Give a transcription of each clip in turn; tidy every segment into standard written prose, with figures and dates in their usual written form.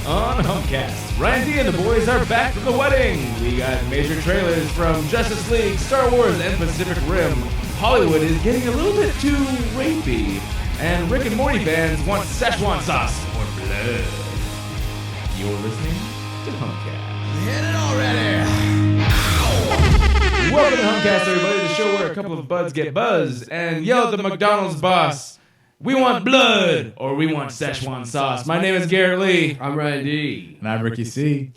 On Humpcast, Randy and the boys are back from the wedding. We got major trailers from Justice League, Star Wars, and Pacific Rim. Hollywood is getting a little bit too rapey, and Rick and Morty fans want Szechuan sauce or blood. You're listening to Humpcast. Hit it already! Welcome to Humpcast, everybody, the show where a couple of buds get buzzed and yell at the McDonald's boss, "We want blood," or "We want Szechuan sauce." My name is Garrett Lee. I'm Ryan D. And I'm Ricky C.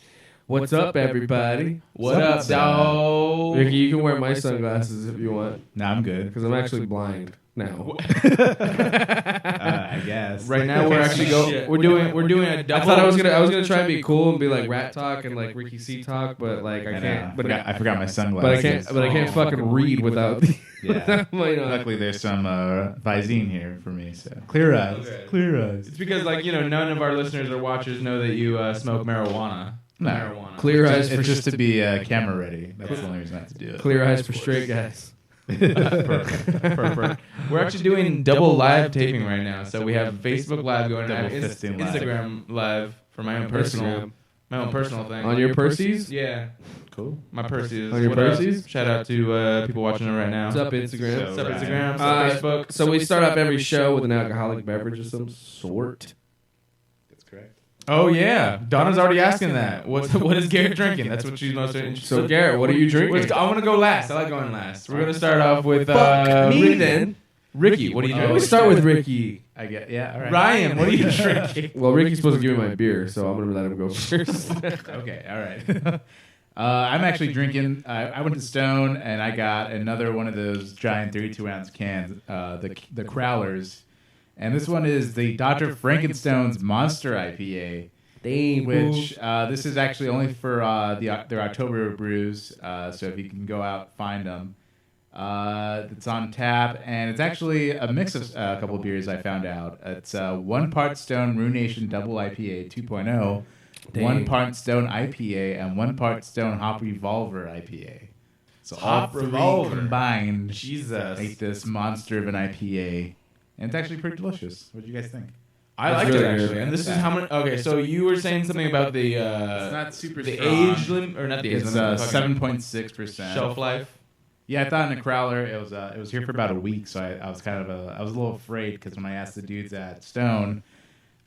What's up, everybody? What up, dog? Ricky, you can wear my sunglasses if you want, Nah, I'm good. because I'm actually blind now. I guess. Right now we're actually we're doing a double. I thought I was gonna try and be cool and be like Rat Talk and like Ricky C Talk, but like I can't. But I forgot my sunglasses. I can't fucking read without. Yeah. Luckily, there's some Visine here for me. So clear eyes. Okay. Clear eyes. It's because none of our listeners or watchers know that you smoke marijuana. No. Marijuana. Clear eyes for It's just to be camera ready. That's the only reason I have to do it. clear eyes for straight guys. Perfect. We're actually doing double live taping right now. So we have Facebook Live going, and I have Double fisting live. Instagram Live for my own personal thing. On your Percy's? Yeah, Cool. my Percy's. On your What up? Percy's? Shout out to people watching it right now. What's up, Instagram? What's up, Ryan. Instagram? What's up, Facebook? So we start off every show with an alcoholic beverage of some sort. That's correct. Oh yeah, Donna's already asking that. What is Garrett drinking? That's what she's most interested. So Garrett, what are you drinking? I want to go last. I like going last. We're gonna start off with me Ricky. then. Ricky, what are you I doing? always start with Ricky. I get. Yeah. All right. Ryan, what are you drinking? Well, Ricky's supposed to give me my beer, so I'm gonna let him go first. Okay. All right. I'm actually drinking. I went to Stone and I got another one of those giant 32-ounce cans, the Crowlers, and this one is the Dr. Frankenstone's Monster IPA. Which this is actually only for their October brews, so if you can go out, find them. It's on tap, and it's actually a mix of a couple of beers I found out. It's 1 part Stone Ruination Double IPA 2.0, 1 part Stone IPA, and 1 part Stone Hop Revolver IPA. So Hop all three Revolver. combined Jesus. make this monster of an IPA, and it's actually pretty delicious. What do you guys think? I That's liked really it actually. good. And this is how many. Okay, so you were saying something about the It's not super the strong. age limit, or not the age It's limit, the fucking 7.6% shelf life. Yeah, I thought in the Crowler it was here for about a week, so I was kind of I was a little afraid because when I asked the dudes at Stone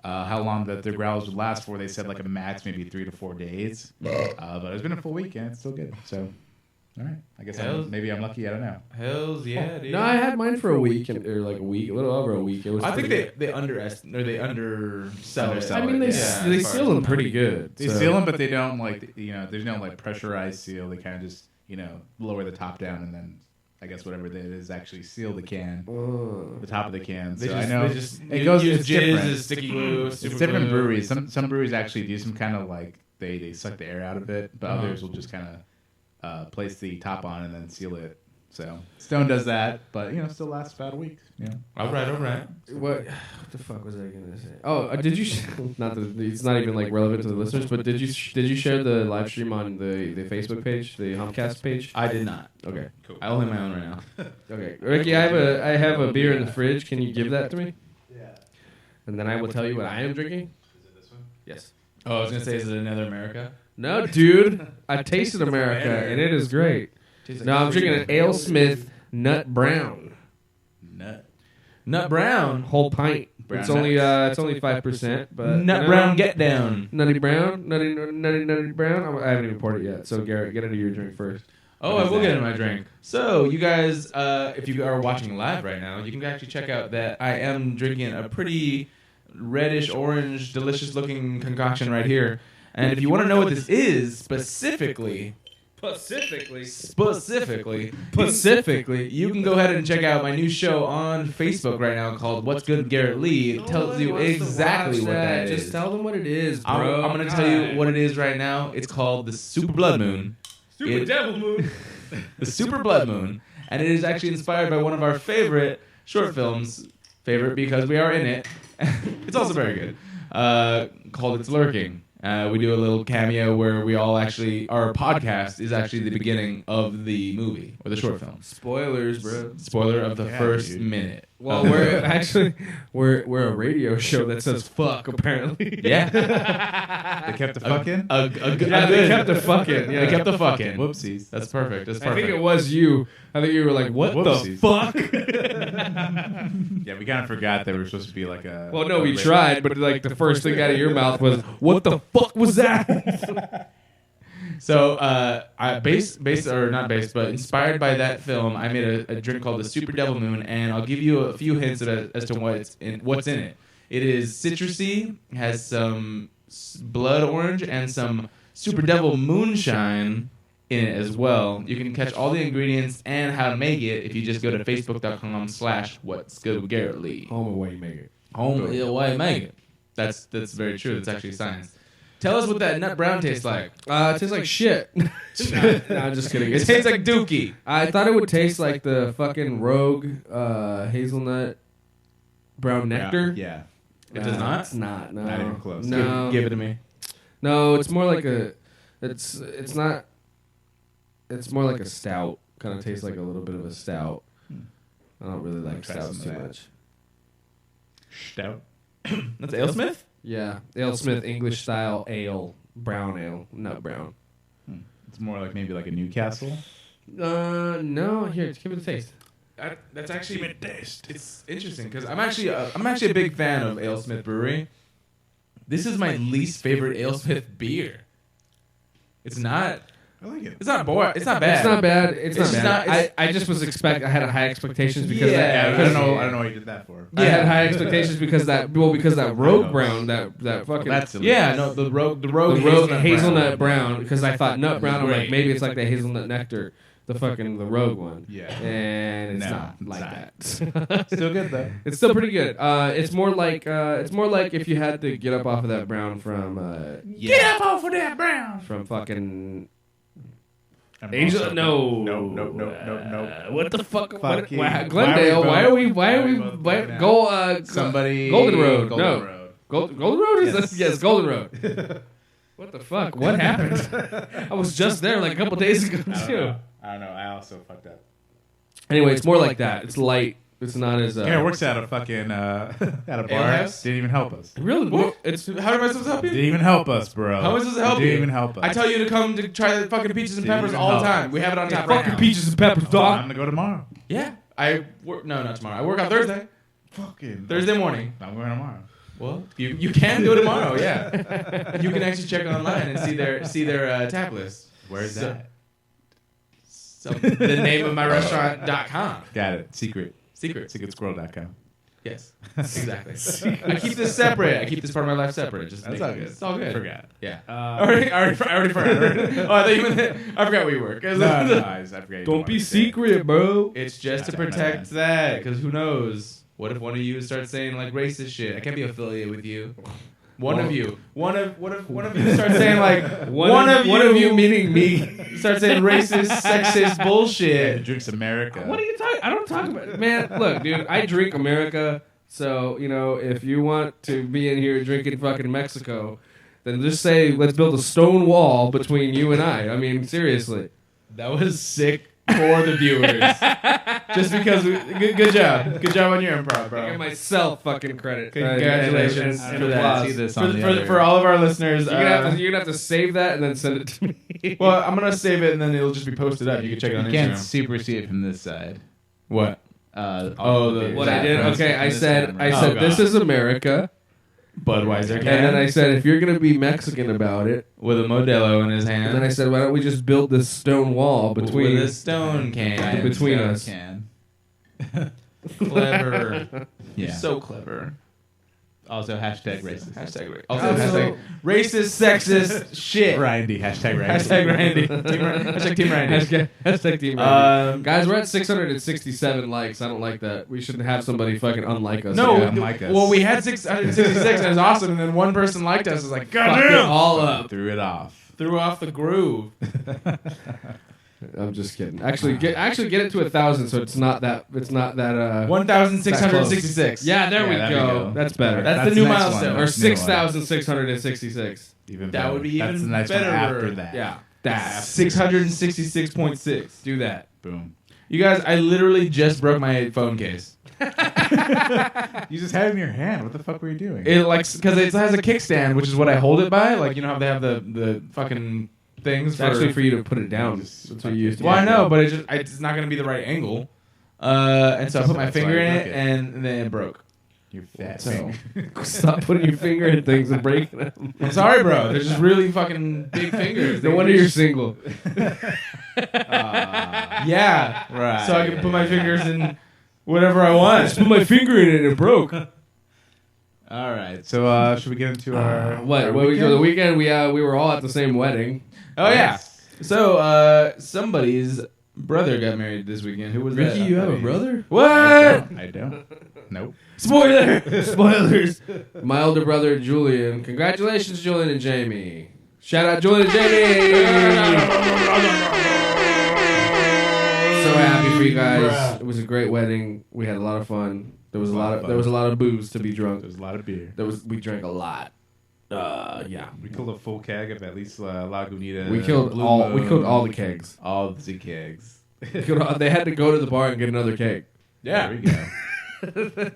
how long that their growlers would last for, they said like a max maybe 3 to 4 days. But it's been a full week and it's still good. So, all right, I guess maybe I'm lucky. I don't know. Hells yeah, dude. No, I had mine for a week, or like a little over a week. It was. I think pretty they underestimate or they undersell it. Undersell I mean, they Yeah. seal them pretty good. They so. seal them, but they don't there's no like pressurized seal. They kind of just lower the top down and then I guess whatever that is actually seal the can, the top of the can. They So just, I know they just it goes. use It's jizz different. as sticky glue. It's super different glue. breweries. Some breweries actually do some kind of like they suck the air out of it, but others will just kind of place the top on and then seal it. So Stone does that, but still lasts about a week. All right. What the fuck was I gonna say? Oh, did you? Not that it's not even like relevant to the listeners, but did you share the live stream on the Facebook page, the Humpcast page? I did not. Okay, Cool. I only have my own right now. okay. Ricky, I have a beer in the fridge. Can you give that to me? Yeah. And then I will tell you what I am drinking. Is it this one? Yes. Oh, I was gonna say, is it another America? No, dude. I tasted America, and it is great. No, I'm drinking an Ale Smith Nut Brown. Nut Brown. Whole pint. Brown It's only 5%, but Nut Brown, get down. Nutty Brown, Nutty Brown. I haven't even poured it yet. So Garrett, get into your drink first. Oh, I will get in my drink. So, you guys, if you are watching live right now, you can actually check out that I am drinking a pretty reddish orange, delicious looking concoction right here. And if you want to know what this is specifically, you can go ahead and check out my new show on Facebook right now called What's Good with Garrett Lee. It tells you exactly what that is. Just tell them what it is, bro. I'm going to tell you what it is right now. It's called the Super Blood Moon. Devil Moon. The Super Blood Moon. And it is actually inspired by one of our favorite short films. Favorite because we are in it. It's also very good. Called It's Lurking. We do a little cameo where we all actually, our podcast is actually the beginning of the movie or the short film. Spoilers, bro. Spoiler of the first minute. Well, we're actually we're a radio show that says fuck. Apparently, Yeah. They kept the fucking. they kept the fucking. Yeah. They kept the fucking. Whoopsies. That's perfect. That's I perfect. think it was you. I think you were like, "What Whoopsies. the fuck?" Yeah, we kind of forgot they were supposed to be like a. Well, no, we tried, but like the first thing out of your mouth was, "What the fuck was that?" So, inspired by that film, I made a drink called the Super Devil Moon, and I'll give you a few hints as to what's in it. It is citrusy, has some blood orange, and some Super Devil moonshine in it as well. You can catch all the ingredients and how to make it if you just go to facebook.com/what'sgoodgarrettlee. Home away, make it. Home away, make it. That's very true. That's actually science. Tell us what that nut brown tastes like. It tastes like shit. No, I'm just kidding. It tastes like Dookie. I thought it would taste like the fucking Rogue hazelnut brown nectar. Yeah. It does not? It's not. No. Not even close. No. Give it to me. No, it's more like a. It's not. It's more like a stout. Kind of tastes like a little bit of a stout. I don't really like Try stouts some too of that. much. Stout. That's AleSmith? Yeah, AleSmith English style ale, brown ale, nut brown. It's more like maybe like a Newcastle. No. Here, give it a taste. That's actually it's interesting because I'm actually a big fan of AleSmith Brewery. This is my least favorite AleSmith beer. It's not. I like it. It's not boring. It's not bad. It's not bad. It's It's not not- bad. I just was I had high expectations because Yeah, I don't know what you did that for. I had high expectations because that Rogue Brown that fucking That's silly. Yeah, no, the Rogue hazelnut brown because I thought nut brown. I'm like maybe it's like the hazelnut nectar, the Rogue one. Yeah. And it's No, not it's like not. that. Still good though. It's still pretty good. It's more like if you had to get up off of that brown from Get up off of that brown. from fucking I'm Angel. also- No. No. What the fuck? Fucking- Glendale. Why are we? both- Go. Somebody. Golden Road. Golden No. Road. Golden Road is Yes. this? Yes, Golden Road. What the fuck? What happened? I was just there like a couple days ago too. I don't know. I also fucked up. Anyway, it's more like that. It's light. It's not as. Yeah, it works at a fucking at a bar. Alehouse? Didn't even help us. Really? What? It's How am I supposed to help you? Didn't even help us, bro. How am I supposed to help Didn't you? even help us. I tell you to come to try the fucking peaches and Didn't peppers even all the help. time. We have it on tap right fucking now. peaches and peppers, I'm dog. gonna go tomorrow. Yeah, I work. No, not tomorrow. I work on Thursday. Fucking Thursday morning. I'm going tomorrow. Well, you can do it tomorrow. Yeah, you can actually check online and see their tap list. Where's So- that? So the name of my restaurant.com. Got it. Secret. Secret. Secretsquirrel.com. Yes, exactly. I keep this separate. I keep this part of my life separate. Just to That's make all it good. It's all good. Forgot. Yeah. I I already forgot. Oh, I thought you meant I forgot where you work. No, I forgot. Don't be secret, bro. It's just to That's my protect bad. that, because who knows? What if one of you starts saying like racist shit? I can't be affiliated with you. One of you starts saying like one of you meaning me. start saying racist, sexist Yeah, bullshit. drinks America. What are you talking? I don't talk about it. Man, look, dude, I drink America. So, you know, if you want to be in here drinking fucking Mexico, then just say, let's build a stone wall between you and I. I mean, seriously. That was sick for the viewers. Just because good job on your improv, I give bro. myself fucking credit. Congratulations I for don't that. see this For, on the for, other- for all of our listeners, You're gonna have to save that and then send it to me. well, I'm gonna save it and then it'll just be posted up. You can check it on You can't Instagram. super see it from this side. What? All the What I did? from Okay, I this said, camera. Oh, this is America. Budweiser And then I said, if you're gonna be Mexican about it, with a Modelo in his hand. and then I said, why don't we just build this stone wall between with a stone can. between us. Can. Clever. Yeah. So clever. Also hashtag racist. Hashtag hashtag racist, sexist shit. Randy. Hashtag Randy. Hashtag Randy. Hashtag Team Randy. Hashtag Team Randy. Guys, we're at 667 likes. I don't like that. We should have somebody fucking unlike us. No, again. unlike us. well, we had 666 and it was awesome, and then one person liked us. It was like, Fuck it goddamn! all up. Threw it off. Threw off the groove. I'm just kidding. Actually, get it to 1,000, so it's not that. 1,666. Yeah, there we there go. That's better. That's the new next milestone. one. Or That's the new one. 6,666. Even That better. would be That's even the next better. one after that. Yeah, that. 666.6. Do that. Boom. You guys, I literally just broke my phone case. You just had it in your hand. What the fuck were you doing? It because it has a kickstand, which is what I hold it by. Like, you know how they have the fucking things It's actually for you to put it down. That's what you used to. Well, I know, but it's not going to be the right angle. And so I put my That's finger why in you it, broke it. and then it broke. Your fat So finger. Stop putting your finger in things and breaking them. I'm sorry, bro. They're just really fucking big fingers. No wonder you're single. Yeah, Right. so I can put my fingers in whatever I want. Put my finger in it and it broke. All right. So should we get into our What? our When we go the weekend? weekend, we were all at the same wedding. Oh yeah. So somebody's brother got married this weekend. Who was Ricky, that? you have a brother? What? I don't. Nope. Spoiler. Spoilers. My older brother Julian. Congratulations, Julian and Jamie. Shout out Julian and Jamie. So happy for you guys. It was a great wedding. We had a lot of fun. There was a lot of booze to be drunk. There's a lot of beer. We drank a lot. Yeah. We killed a full keg of at least Lagunitas. We killed Blue all Moon, the kegs. All the kegs. They had to go to the bar and get another keg. Yeah. There we go. And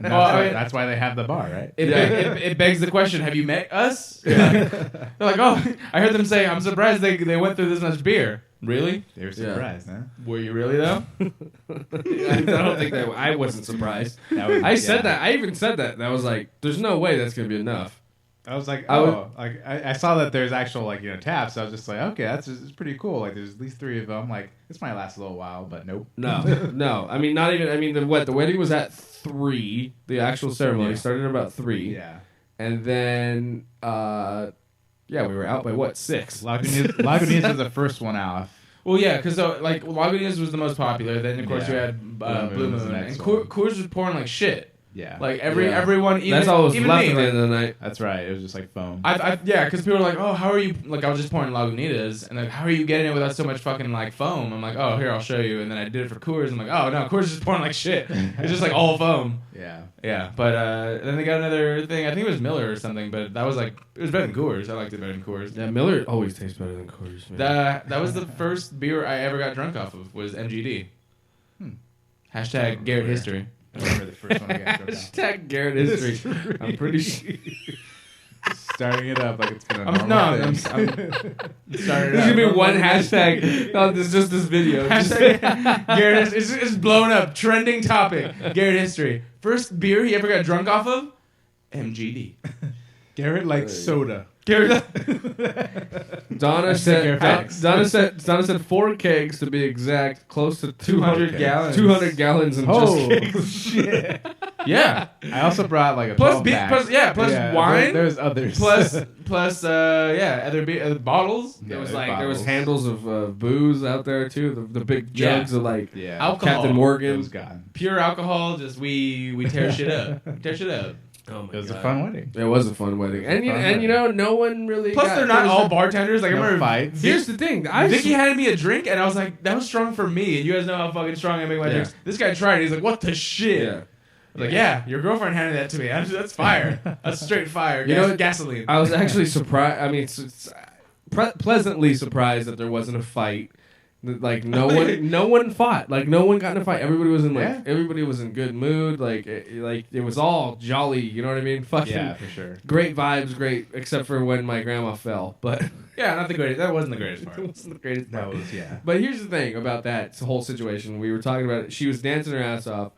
that's why they have the bar, right? It begs the question: have you met us? Yeah. They're like, oh, I heard them say, I'm surprised they went through this much beer. Really? They were surprised, huh? Were you really though? I don't think that. I wasn't surprised. I said that. I even said that. And I was like, "There's no way that's gonna be enough." I was like, I I saw that there's actual taps. So I was just like, okay, it's pretty cool. Like, there's at least 3 of them. Like, this might last a little while, but nope. No. I mean, not even. I mean, the wedding was at 3. The actual ceremony started at about 3. Yeah. And then, we were out by 6. Lagunitas was the first one out. Well, yeah, because Lagunitas was the most popular. Then of course you had Blue was the Moon, next and one. Coors was pouring like shit. Yeah. Like everyone, even That's all was even left me, at the like, end of the night. That's right. It was just like foam. because people were like, oh, how are you? Like, I was just pouring Lagunitas, and like, how are you getting it without so much fucking like foam? I'm like, oh, here, I'll show you. And then I did it for Coors. I'm like, oh no, Coors is just pouring like shit. It's just like all foam. Yeah. Yeah, but then they got another thing. I think it was Miller or something, but that was like it was better than Coors. I liked it better than Coors. Yeah, Miller always tastes better than Coors. Man. That was the first beer I ever got drunk off of was MGD. Hashtag Garrett history. I remember the first one I got drunk off. Hashtag Garrett history. I'm pretty sure. Starting it up like it's been a I'm normal starting There's it gonna be up. one hashtag. No, this is just this video. Hashtag Garrett history. It's blown up. Trending topic. Garrett history. First beer he ever got drunk off of? MGD. Garrett likes soda. Garrett. Donna said. Facts. Donna said 4 kegs to be exact, close to 200 gallons. 200 gallons in just Oh kegs. shit! Yeah. I also brought like a Plus 12 beer. pack. Plus wine. There's others. plus other beer, bottles. Yeah, There was there's there was bottles. handles of booze out there too. The big jugs of like Yeah. Alcohol. Captain It Morgan. was gone. Pure alcohol. Just we tear shit up. We tear shit up. Oh my It was a fun wedding. It was a fun wedding, and fun wedding. no one really. Plus, they're not all bartenders. Like I No remember, fights. Here's the thing. Vicky handed me a drink, and I was like, "That was strong for me." And you guys know how fucking strong I make my Yeah. drinks. This guy tried it. He's like, "What the shit?" Yeah. I was like, "Yeah, your girlfriend handed that to me. That's fire. That's straight fire. You know, gasoline." I was actually surprised. I mean, pleasantly surprised that there wasn't a fight. Like no one fought. Like no one got in a fight. Everybody was in everybody was in good mood. Like it was all jolly. You know what I mean? Fucking Yeah, for sure. great vibes. Great, except for when my grandma fell. But Yeah, not the greatest. That wasn't the greatest part. it wasn't the greatest. That part. was But here's the thing about that whole situation. We were talking about it. She was dancing her ass off,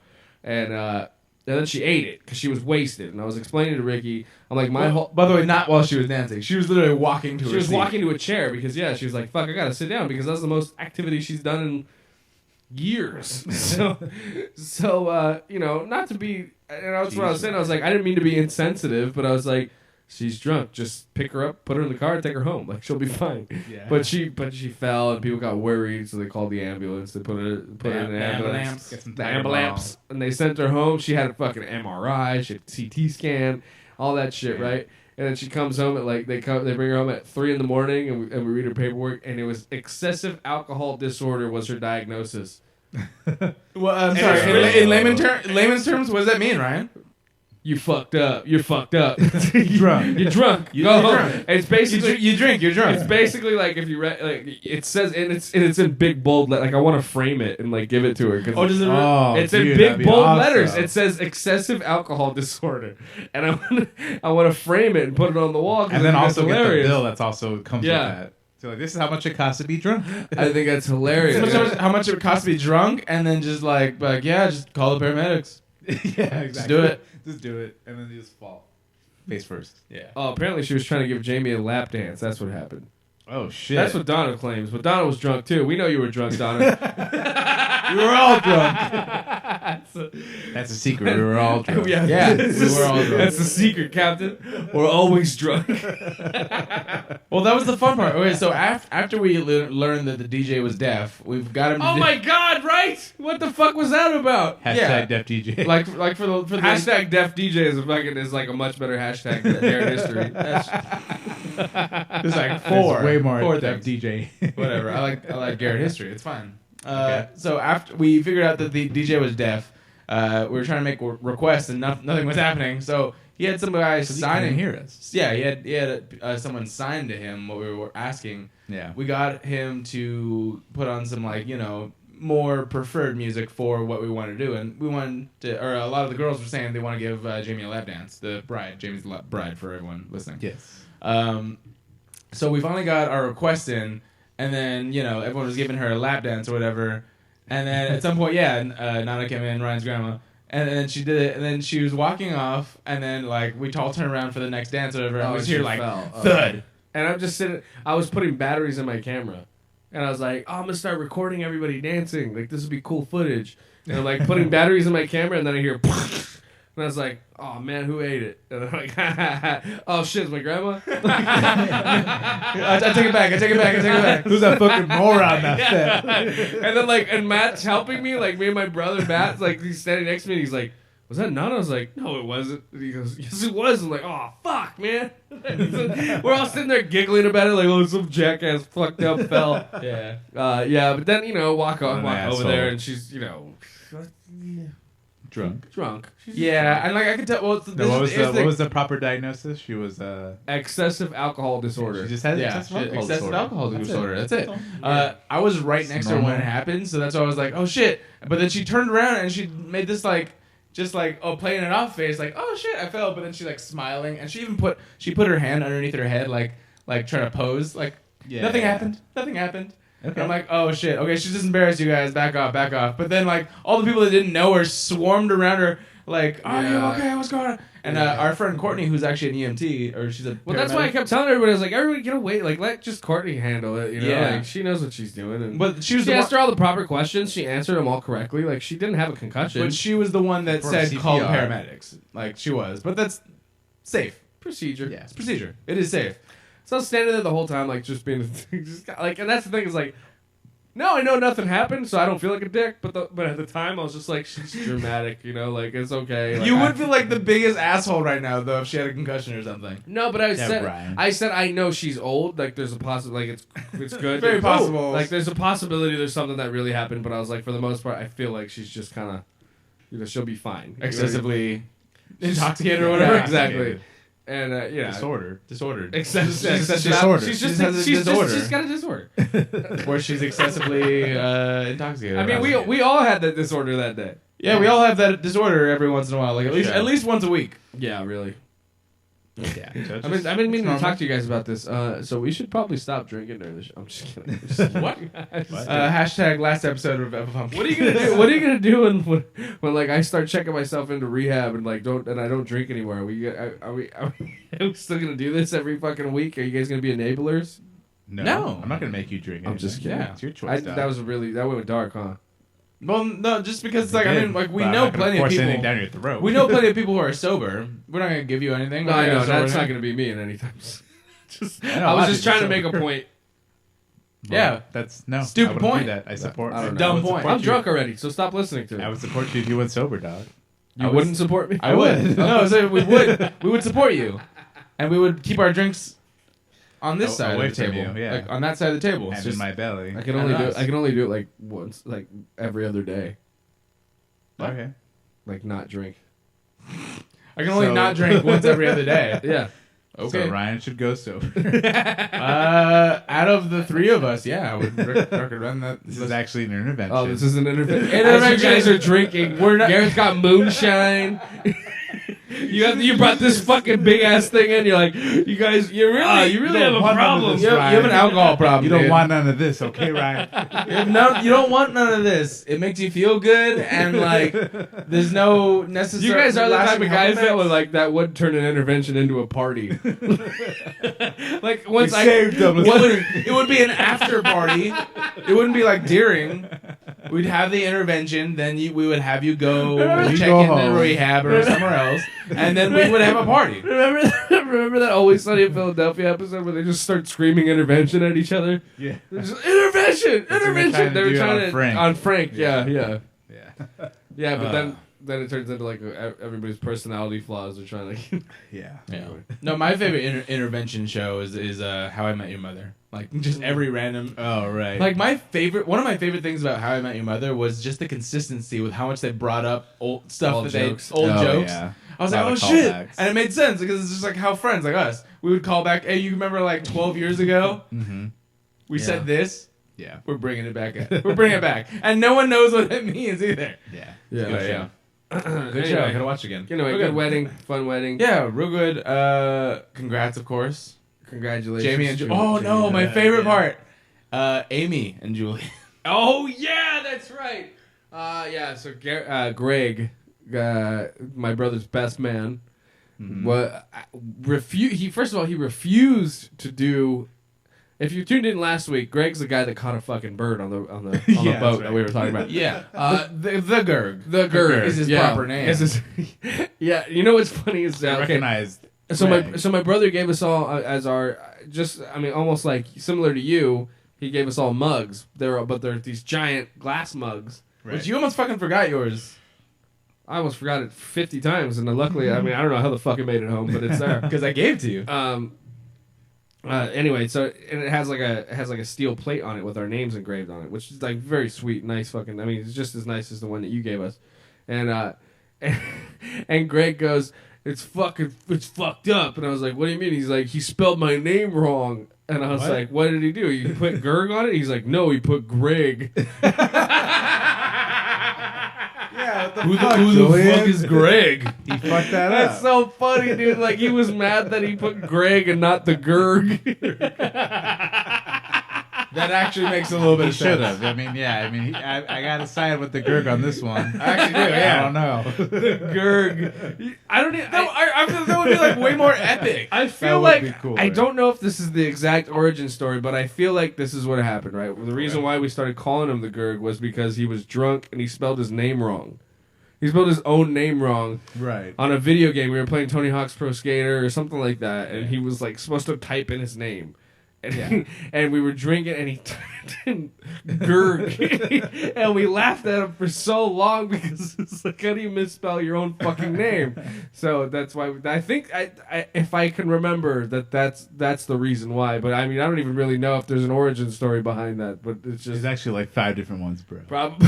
and then she ate it because she was wasted. And I was explaining to Ricky, I'm like, By the way, not while she was dancing. She was literally walking to her she was seat. walking to a chair because she was like, fuck, I gotta sit down because that's the most activity she's done in years. so not to be, and that's what I was saying. I was like, I didn't mean to be insensitive, but I was like, she's drunk. Just pick her up, put her in the car, and take her home. Like she'll be fine. Yeah. But she fell, and people got worried, so they called the ambulance. They put her in an ambulance. Get some The ambulance, and they sent her home. She had a fucking MRI, she had a CT scan, all that shit, right? And then she comes home at like they bring her home at 3 a.m. and we read her paperwork, and it was excessive alcohol disorder was her diagnosis. Well, I'm sorry. In layman's terms, what does that mean, Ryan? You fucked up. You're fucked up. You're drunk. You're drunk. You're Go home. drunk. It's basically You drink. You're drunk. It's basically like if you read, like it says, and it's in big bold. Like I want to frame it and like give it to her. Oh, does it? It's in big bold letters. It says excessive alcohol disorder, and I want to frame it and put it on the wall. And then also get the hilarious. bill that's also comes with that. So like, this is how much it costs to be drunk. I think that's hilarious. How much it costs to be drunk, and then just like yeah, just call the paramedics. Yeah, exactly. Just do it. Just do it, and then you just fall face first. Yeah. Oh, apparently she was trying to give Jamie a lap dance. That's what happened. Oh shit. That's what Donna claims. But Donna was drunk too. We know you were drunk, Donna. We were all drunk. That's a secret. We were all drunk. Yeah, we were all drunk. That's the secret, Captain. We're always drunk. Well, that was the fun part. Okay, so after we learned that the DJ was deaf, we've got him. Oh my God! Right? What the fuck was that about? Hashtag Def DJ. Like for the Hashtag Def DJ is like a much better hashtag than Garrett History. There's like There's way more four Def things. DJ. Whatever. I like Garrett History. It's fine. So after we figured out that the DJ was deaf, we were trying to make requests and nothing was happening. So he had some guy signing. Hear us. Yeah, he had someone sign to him what we were asking. Yeah. We got him to put on some more preferred music for what we want to do, and we wanted to. Or a lot of the girls were saying they want to give Jamie a lap dance. The bride, Jamie's bride, for everyone listening. Yes. So we finally got our request in, and then everyone was giving her a lap dance or whatever, and then at some point, Nana came in, Ryan's grandma, and then she did it, and then she was walking off, and then we all turned around for the next dance or whatever, and we just hear thud, and I'm just sitting. I was putting batteries in my camera, and I was like, "Oh, I'm gonna start recording everybody dancing. Like this would be cool footage." And I'm like putting batteries in my camera, and then I hear. And I was like, "Oh man, who ate it?" And I'm like, "Oh shit, it's my grandma." I take it back. Who's that fucking moron that said? And then and Matt's helping me, me and my brother Matt's he's standing next to me and he's like, "Was that Nana?" I was like, "No, it wasn't." And he goes, "Yes, it was." I'm like, "Oh fuck, man." We're all sitting there giggling about it, oh, some jackass fucked up fell. Yeah. But then walk over asshole. there and she's drunk. Yeah, and I could tell. Well, what was the proper diagnosis? She was excessive alcohol disorder. She just had excessive alcohol disorder. That's it. I was right next to her when it happened, so that's why I was like, "Oh shit!" But then she turned around and she made this playing it off face, "Oh shit, I fell." But then she smiling, and she even put her hand underneath her head, like trying to pose, nothing happened. Okay. I'm like, "Oh shit, okay, she's just embarrassed, you guys, back off. But then all the people that didn't know her swarmed around her, "Are you okay? What's going on?" And our friend Courtney, who's actually an EMT, or she's a well, that's why I kept telling everybody, I was like, "Everybody get away, let just Courtney handle it." Yeah. She knows what she's doing. And but she asked her all the proper questions. She answered them all correctly. She didn't have a concussion. But she was the one that said CPR. call paramedics. She was, but that's safe procedure. Yeah, it's procedure. It is safe. So I was standing there the whole time, just being, and that's the thing is no, I know nothing happened, so I don't feel like a dick. But at the time, I was just like, she's dramatic, it's okay. You would feel like the biggest asshole right now, though, if she had a concussion or something. No, but I said I know she's old. There's a possibility. It's good. Very possible. There's a possibility there's something that really happened. But I was like, for the most part, I feel like she's just kind of, she'll be fine. Excessively intoxicated or whatever. Yeah, exactly. And disordered. Excessive disorder. She's just has a disorder. She's got a disorder where she's excessively intoxicated. I mean, we all had that disorder that day. Yeah, we all have that disorder every once in a while, at least once a weweek. Yeah, really. Yeah. I've been meaning to talk to you guys about this. So we should probably stop drinking during the show. I'm just kidding. What? Hashtag last episode of Humpcast. What are you gonna do? What are you gonna do when I start checking myself into rehab and I don't drink anymore? Are we still gonna do this every fucking week? Are you guys gonna be enablers? No. I'm not gonna make you drink. I'm just kidding. Yeah, it's your choice. That went dark, huh? Well, no, just because we know plenty of people. Down your throat. We know plenty of people who are sober. We're not gonna give you anything. No, I know that's not gonna be me in any time. I was just trying to make a point. Well, yeah, that's stupid point. I support. I don't know. Dumb point. I'm drunk already, so stop listening to me. I would support you if you went sober, dog. You wouldn't support me? I would. No, so we would support you. and we would keep our drinks on this side away of the from table, you, yeah. like on that side of the table. It's And just in my belly. I can only do us. I can only do it like once, like every other day. Okay. Like not drink. I can only So- not drink once every other day. Yeah. Okay. So Ryan should go sober. Out of the three of us, yeah, I would recommend that. This is actually an intervention. Oh, this is an intervention. Intervention. As you guys are drinking, We're not- Garrett's got moonshine. You brought this fucking big ass thing in. You're like, you guys, you really have a want none of problem. this, You have an alcohol problem. You don't dude. want none of this, okay, Ryan? You don't want none of this. It makes you feel good, and like, there's no necessary. You guys are the type of guys that would that would turn an intervention into a party. Like once It would be an after party. It wouldn't be like during. We'd have the intervention, then we would have you go You check go into home. rehab or somewhere else, and then we would have a party. Remember that Always Sunny in Philadelphia episode where they just start screaming intervention at each other? Yeah. They're just, intervention! They were trying to They were do it trying on to Frank. on Frank. Yeah. Yeah. But then it turns into like everybody's personality flaws are trying to. Yeah. Anyway. No, my favorite intervention show is How I Met Your Mother. Like just every random. Oh, right. Like one of my favorite things about How I Met Your Mother was just the consistency with how much they brought up old stuff Old that jokes. they old Oh, jokes. yeah. I was A like, lot oh of shit, callbacks. and it made sense because it's just like how friends like us, we would call back. Hey, you remember like 12 years ago Mm-hmm. we Yeah. said this? Yeah. We're bringing it back. We're bringing it back, and no one knows what it means either. Yeah. Yeah. Good show. Good show. I Anyway, gotta watch again. Anyway, Real good wedding, fun wedding. Yeah, real good. Congrats, of course. Congratulations. Jamie and to oh no, Jamie. my Yeah, favorite yeah. part. Amy and Julie. Oh yeah, that's right. Yeah. So Greg, my brother's best man, he first of all he refused to do. If you tuned in last week, Greg's the guy that caught a fucking bird on the Yeah, boat that's that right. we were talking about. Yeah. The Gerg. The Gerg is his yeah. proper name. Is his- yeah, you know what's funny is I that okay, recognized. so Greg. my brother gave us all as our almost like similar to you. He gave us all mugs. They're these giant glass mugs. Right. Which you almost fucking forgot yours. I almost forgot it 50 times, and luckily, I don't know how the fuck it made it home, but it's there. Because I gave it to you. Anyway, so and it has like a steel plate on it with our names engraved on it, which is like very sweet, nice fucking. I mean, it's just as nice as the one that you gave us, and and Greg goes, it's fucked up, and I was like, what do you mean? He's like, he spelled my name wrong, and I was What? like, what did he do? You put Gerg on it? He's like, no, he put Greg. Yeah, what the Who fuck, the Julian? fuck is Greg? He fucked that That's up. so funny, dude. Like, he was mad that he put Greg and not the Gerg. That actually makes a little bit He of should sense. have. I got to side with the Gerg on this one. I actually do, yeah. I don't know. Gerg. I don't even... I feel that would be like way more epic. I feel would like... be cooler. I don't know if this is the exact origin story, but I feel like this is what happened, right? The reason why we started calling him the Gerg was because he was drunk and he spelled his name wrong. He spelled his own name wrong Right. on a video game. We were playing Tony Hawk's Pro Skater or something like that, and he was like supposed to type in his name. And, and we were drinking, and he typed in Gerg, and we laughed at him for so long because it's like, how do you misspell your own fucking name? So that's why I think I if I can remember that's the reason why. But I mean, I don't even really know if there's an origin story behind that. But it's There's just actually like 5 different ones, bro. probably.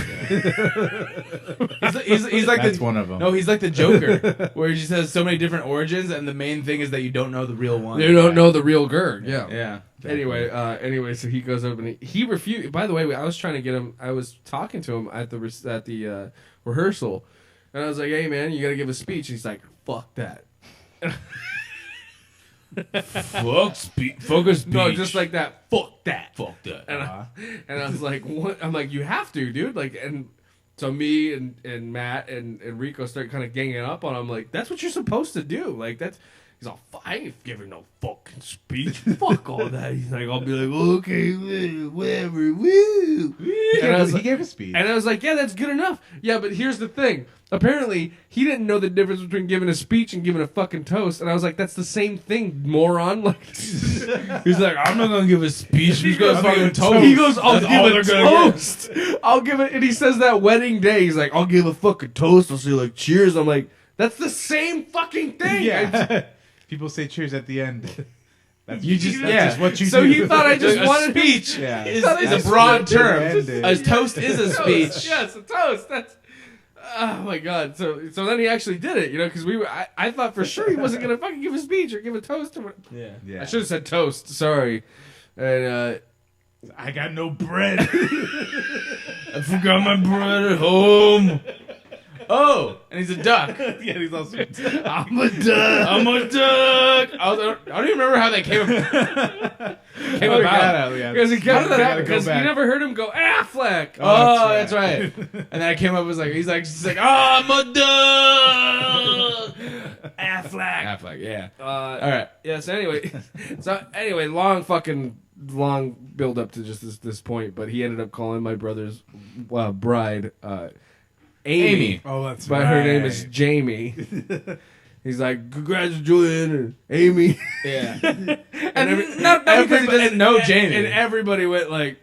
He's like That's the, one of them. No, he's like the Joker, where he just has so many different origins, and the main thing is that you don't know the real one. They don't know the real Gerg. Yeah. Yeah. Anyway, so he goes up and he refused. By the way, I was trying to get him. I was talking to him at the rehearsal, and I was like, "Hey, man, you got to give a speech." He's like, "Fuck that." Focus. No, just like that. Fuck that. Fuck that. And I was like, "What?" I'm like, "You have to, dude." Like, and so me and Matt and Rico start kind of ganging up on him. Like, that's what you're supposed to do. Like, that's. He's all, I ain't giving no fucking speech. Fuck all that. He's like, I'll be like, okay, whatever, woo. And I was He like, gave a speech. and I was like, yeah, that's good enough. Yeah, but here's the thing. Apparently, he didn't know the difference between giving a speech and giving a fucking toast. And I was like, that's the same thing, moron. Like, He's like, I'm not gonna give a speech. He's gonna fucking toast. He goes, I'll That's all give they're a gonna get. toast. I'll give it. And he says that wedding day. He's like, I'll give a fucking toast. I'll say like, cheers. I'm like, that's the same fucking thing. Yeah. If People say cheers at the end. That's just what you so do. he thought I just A wanted speech Yeah. is thought I a just broad wanted term. end it. A toast is a speech. Yes, a toast. That's. Oh my god! So then he actually did it, because I thought for sure he wasn't gonna fucking give a speech or give a toast. Yeah. I should have said toast. Sorry. And I got no bread. I forgot my bread at home. Oh, and he's a duck. Yeah, he's also. I'm a duck. I'm a duck. I don't even remember how that came about. because he kept How did that because you go back? never heard him go Affleck. Oh, that's right. And then I came up with he's like, oh, I'm a duck. Affleck, yeah. All right. Yeah. So anyway, long build up to just this point, but he ended up calling my brother's bride Amy. Oh, that's But her name is Jamie. He's like, congrats, Julian and Amy. Yeah. And not because he doesn't know Jamie. And everybody went like,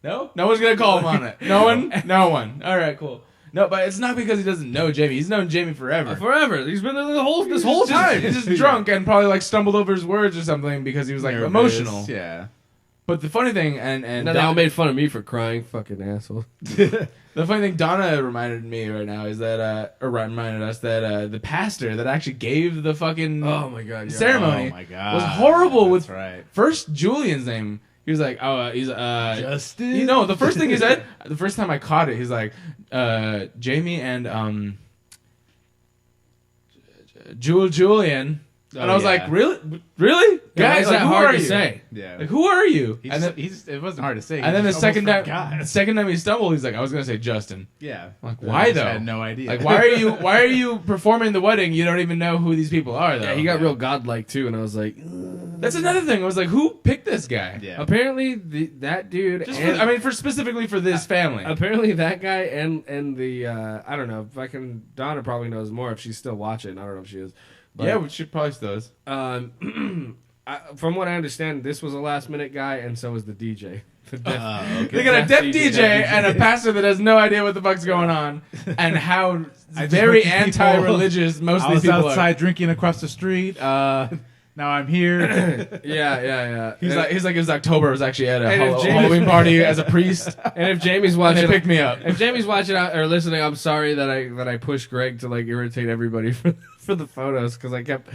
No one's gonna call him on it. No one. All right, cool. No, but it's not because he doesn't know Jamie. He's known Jamie forever. forever. He's been there this whole time. He's just drunk and probably stumbled over his words or something because he was emotional. Yeah. But the funny thing, and Now they all made fun of me for crying, fucking asshole. the funny thing, Donna reminded me right now is that, or reminded us that the pastor that actually gave the fucking Oh my god, yeah. ceremony Oh my god. was horrible That's with right. first Julian's name. He was like, he's Justin. the first thing he said, the first time I caught it, he's like, Jamie and Julian. And I was like, really? Why Guys, is that who hard are to you? say? Yeah. Like, who are you? He And just, then, it wasn't hard to say. and then the second time, time he stumbled, he's like, I was gonna say Justin. Yeah. I'm like, I why just though? had no idea. Like, why are you performing the wedding? You don't even know who these people are, though. Yeah, he got real godlike too, and I was like, That's another thing. I was like, who picked this guy? Yeah. apparently that dude. Specifically for this family. Apparently that guy and the I don't know. Donna probably knows more if she's still watching. I don't know if she is. But, Yeah, which she probably still is. From what I understand, this was a last minute guy, and so was the DJ. They got a deaf DJ and a pastor that has no idea what the fuck's going on, and how very anti-religious most of these people outside drinking across the street. Now I'm here. Yeah. He's like it was October. I was actually at a And if James- Halloween party as a priest, And if Jamie's and watching, they picked me up. if Jamie's watching or listening, I'm sorry that I pushed Greg to irritate everybody for the photos because I kept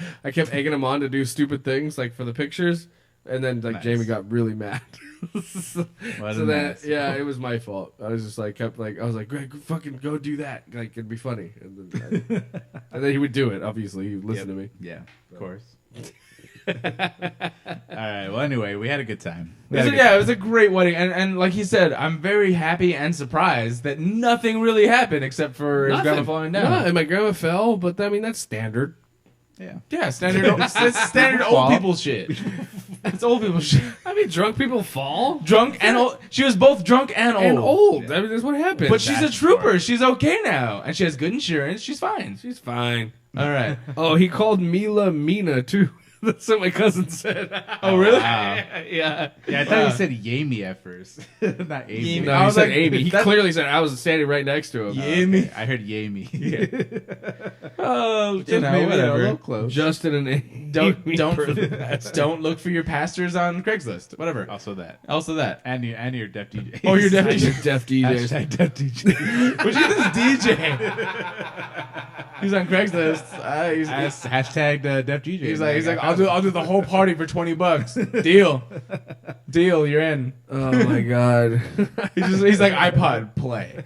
egging him on to do stupid things for the pictures, and then Nice. Jamie got really mad. so Wasn't then nice. it was my fault. I was just I was like, Greg, fucking go do that. It'd be funny, and then he would do it. Obviously, he would listen to me. Yeah, of course. All right. Well, anyway, we had a good time. It was a great wedding, and like he said, I'm very happy and surprised that nothing really happened except for his grandma falling down. No, and my grandma fell, but I mean that's standard. Yeah. Yeah, it's standard old people shit. It's old people shit. I mean, drunk people fall. Drunk and old. She was both drunk and old. And old. I mean, that's what happened. But she's a That's trooper. smart. She's okay now, and she has good insurance. She's fine. she's fine. All right. Oh, he called Mila Mina too. That's what my cousin said. Oh, really? Wow. Yeah. Yeah, I thought you said Yami at first, not Amy. No, I he was said like, Amy. He that- clearly said I was standing right next to him. Yami. I heard Yami. Oh, Just maybe a little close. Justin and Amy. Don't look for your pastors on Craigslist. Whatever. Also that. Also that. And your deaf DJ. Oh, your deaf You're DJ. deaf DJs. Hashtag deaf DJ. Where'd you get this DJ? He's on Craigslist. Hashtag the deaf DJ. He's like, I'll do the whole party for $20. Deal. You're in. Oh my god. He's like, iPod, play.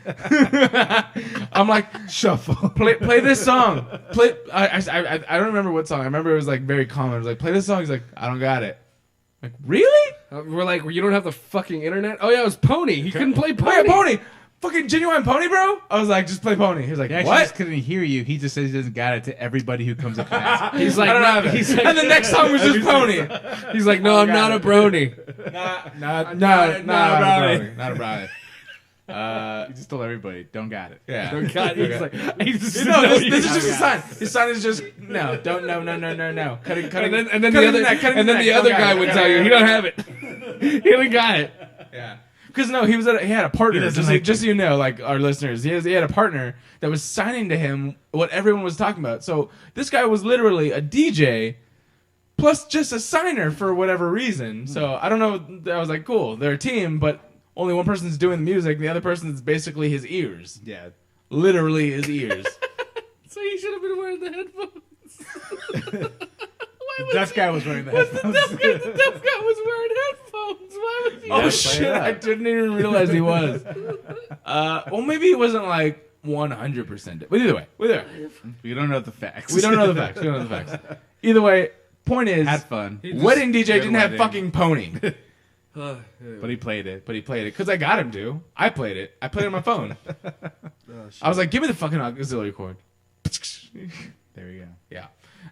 I'm like, shuffle. play this song. Play. I don't remember what song. I remember it was very common. I was like, play this song. He's like, I don't got it. I'm like, really? We're like, you don't have the fucking internet? Oh yeah, it was Pony. He couldn't play Pony. Play a Pony. Fucking Genuine Pony, bro. I was like, just play Pony. He was like, He actually what? just couldn't hear you. He just says he doesn't got it to everybody who comes up and asks. He's like, I don't no, have it. he's like, And the next song was just Pony. he's like, no, I'm not a brony. Not a brownie. Not a brownie. He just told everybody, don't got it. Yeah. Oh god, he's like, he's No, this is just his sign. His sign is just no. Don't no. Cutting. And then the other guy would tell you he don't have it. He don't got it. Yeah. Because no, he had a partner. Just so you know, our listeners, he had a partner that was signing to him what everyone was talking about. So this guy was literally a DJ plus just a signer for whatever reason. So I don't know. I was like, cool, they're a team, but only one person's doing the music, and the other person's basically his ears. Yeah. Literally his ears. So you should have been wearing the headphones. The deaf guy was wearing the headphones. The deaf guy was wearing headphones. Why was he? Oh shit! I didn't even realize he was. Well, maybe he wasn't like 100%. But either way, we're there. We don't know the facts. We don't know the facts. We don't know the facts. Either way, point is, Had fun. wedding DJ didn't have wedding. fucking pony, But he played it. but he played it because I got him to. I played it. I played it on my phone. I was like, give me the fucking auxiliary cord. There we go. Yeah.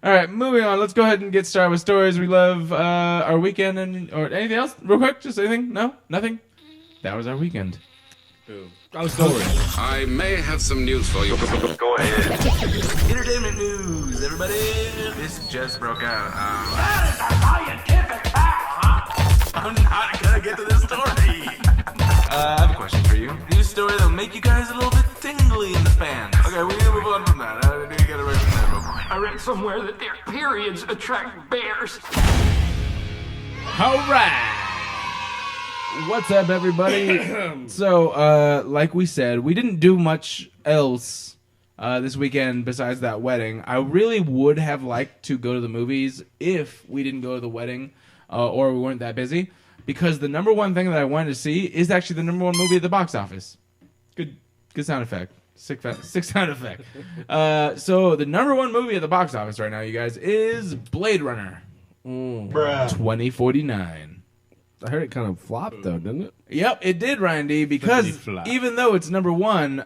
All right, moving on. Let's go ahead and get started with stories we love. Our weekend or anything else? Real quick, just anything? No, nothing. That was our weekend. Boom. I may have some news for you. Go ahead. Entertainment news, everybody. This just broke out. I'm not gonna get to this story. I have a question for you. News story that'll make you guys a little bit tingly in the fans. Okay, we need to move on from that. I need to get away from that real quick. I read somewhere that their periods attract bears. All right. What's up, everybody? So, like we said, we didn't do much else this weekend besides that wedding. I really would have liked to go to the movies if we didn't go to the wedding or we weren't that busy, because the number one thing that I wanted to see is actually the number one movie at the box office. Good sound effect. Sick sound effect. So the number one movie at the box office right now, you guys, is Blade Runner 2049. I heard it kind of flopped though, didn't it? Yep, it did, Ryan D, because Flippity-flop. even though it's number one,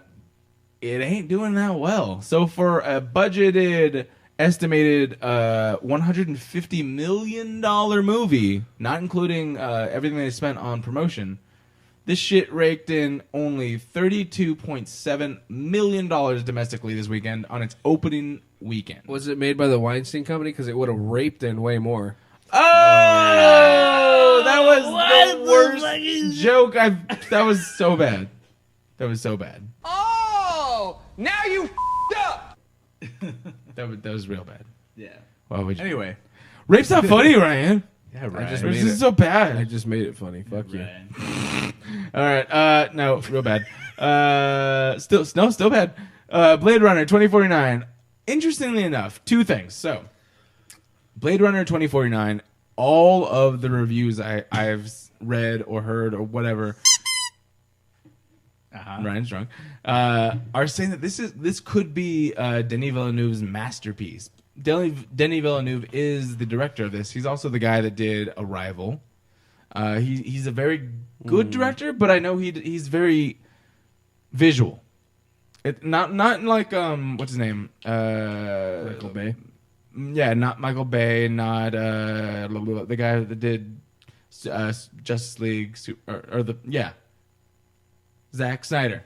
it ain't doing that well. So for a budgeted, estimated $150 million movie, not including everything they spent on promotion, this shit raked in only $32.7 million domestically this weekend on its opening weekend. Was it made by the Weinstein Company? Because it would have raped in way more. Oh, that was the worst joke that was so bad. That was so bad. Oh, now you up. That was real bad. Yeah. Why would you? Anyway. Rape's not funny, Ryan. Yeah, right. just This made is it. so I bad. just made it funny. Fuck you. All right. No, real bad. Still bad. Blade Runner 2049. Interestingly enough, two things. So, Blade Runner 2049. All of the reviews I've read or heard or whatever. Ryan's drunk. Are saying that this could be Denis Villeneuve's masterpiece. Denis Villeneuve is the director of this. He's also the guy that did Arrival. He's a very good director, but I know he's very visual. Not like what's his name? Michael Bay. Yeah, not Michael Bay, not the guy that did Justice League Zack Snyder.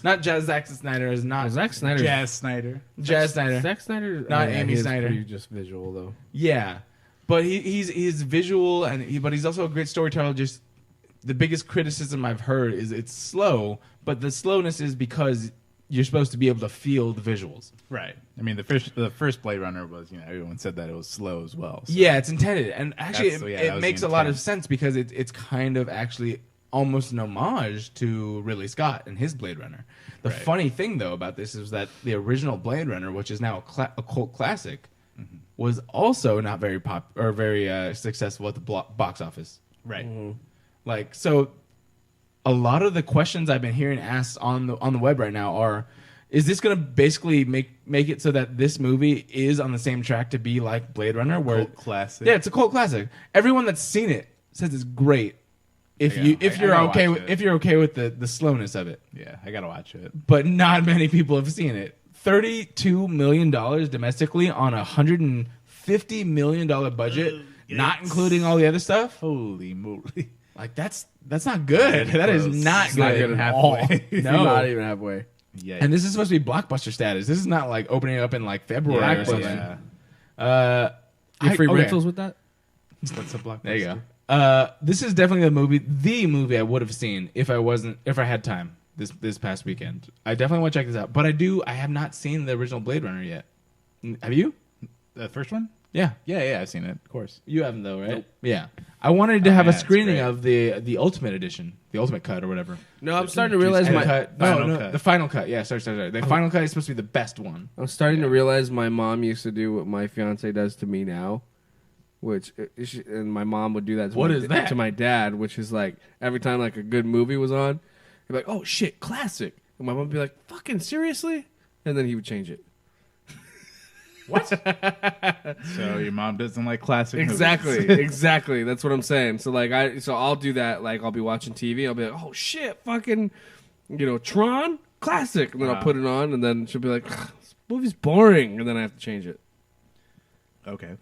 Not Zack Snyder is not Zack Snyder. Jazz Snyder. Snyder. Zack Snyder. Not Amy Snyder. Pretty just visual though. Yeah, but he's visual but he's also a great storyteller. Just the biggest criticism I've heard is it's slow, but the slowness is because you're supposed to be able to feel the visuals. Right. I mean, the first Blade Runner was, everyone said that it was slow as well. So. Yeah, it's intended, and actually That it was makes the a lot of intent. sense because it's kind of actually almost an homage to Ridley Scott and his Blade Runner. The Right. funny thing though about this is that the original Blade Runner, which is now a cult classic, was also not very very successful at the box office. Right. Like, so a lot of the questions I've been hearing asked on the web right now are, is this going to basically make it so that this movie is on the same track to be like Blade Runner, where Cult classic. Yeah, it's a cult classic. Everyone that's seen it says it's great. If Yeah, you're gotta okay watch with, it. if you're okay with the slowness of it, Yeah, I gotta watch it. but not many people have seen it. $32 million domestically on a $150 million budget, not including all the other stuff. Holy moly! Like that's not good. That is not It's good, not good at all. halfway. No, Not even halfway. Yeah. and this is supposed to be blockbuster status. This is not like opening up in like February or something. Yeah. Get free okay. rentals with that? That's a blockbuster. There you go. This is definitely the movie I would have seen if I had time this past weekend. I definitely want to check this out. But I have not seen the original Blade Runner yet. Have you? The first one? Yeah. Yeah, I've seen it, of course. You haven't though, right? Yeah. I wanted to have a man, it's screening great. of the Ultimate Edition, the Ultimate Cut or whatever. No, I'm starting to realize And my the final cut. Yeah, sorry. The final cut is supposed to be the best one. I'm starting to realize my mom used to do what my fiance does to me now, and my mom would do that to my dad, which is like every time like a good movie was on, he'd be like, "Oh shit, classic," and my mom would be like, "Fucking seriously?" And then he would change it. What? So your mom doesn't like classic movies. Exactly. That's what I'm saying. So like I'll do that. Like I'll be watching TV. I'll be like, "Oh shit, fucking, Tron classic," and then I'll put it on, and then she'll be like, "This movie's boring," and then I have to change it. Okay.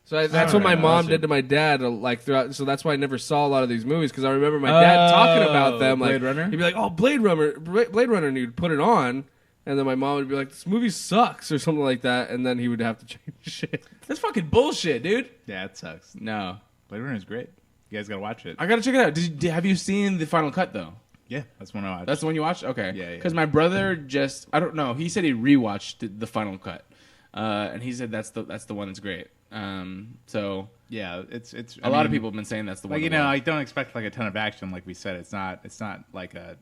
So that's what my mom did to my dad, like throughout. So that's why I never saw a lot of these movies, because I remember my dad talking about them. Like Blade Runner? He'd be like, "Oh, Blade Runner," and he'd put it on, and then my mom would be like, "This movie sucks," or something like that, and then he would have to change it. That's fucking bullshit, dude. Yeah, it sucks. No. Blade Runner is great. You guys gotta watch it. I gotta check it out. Have you seen the final cut though? Yeah, that's one I watched. That's the one you watched? Okay. Yeah. Because my brother I don't know. He said he rewatched the final cut, and he said that's the one that's great. So yeah, it's a lot of people have been saying that's the one. Like, I don't expect like a ton of action. Like we said, it's not like a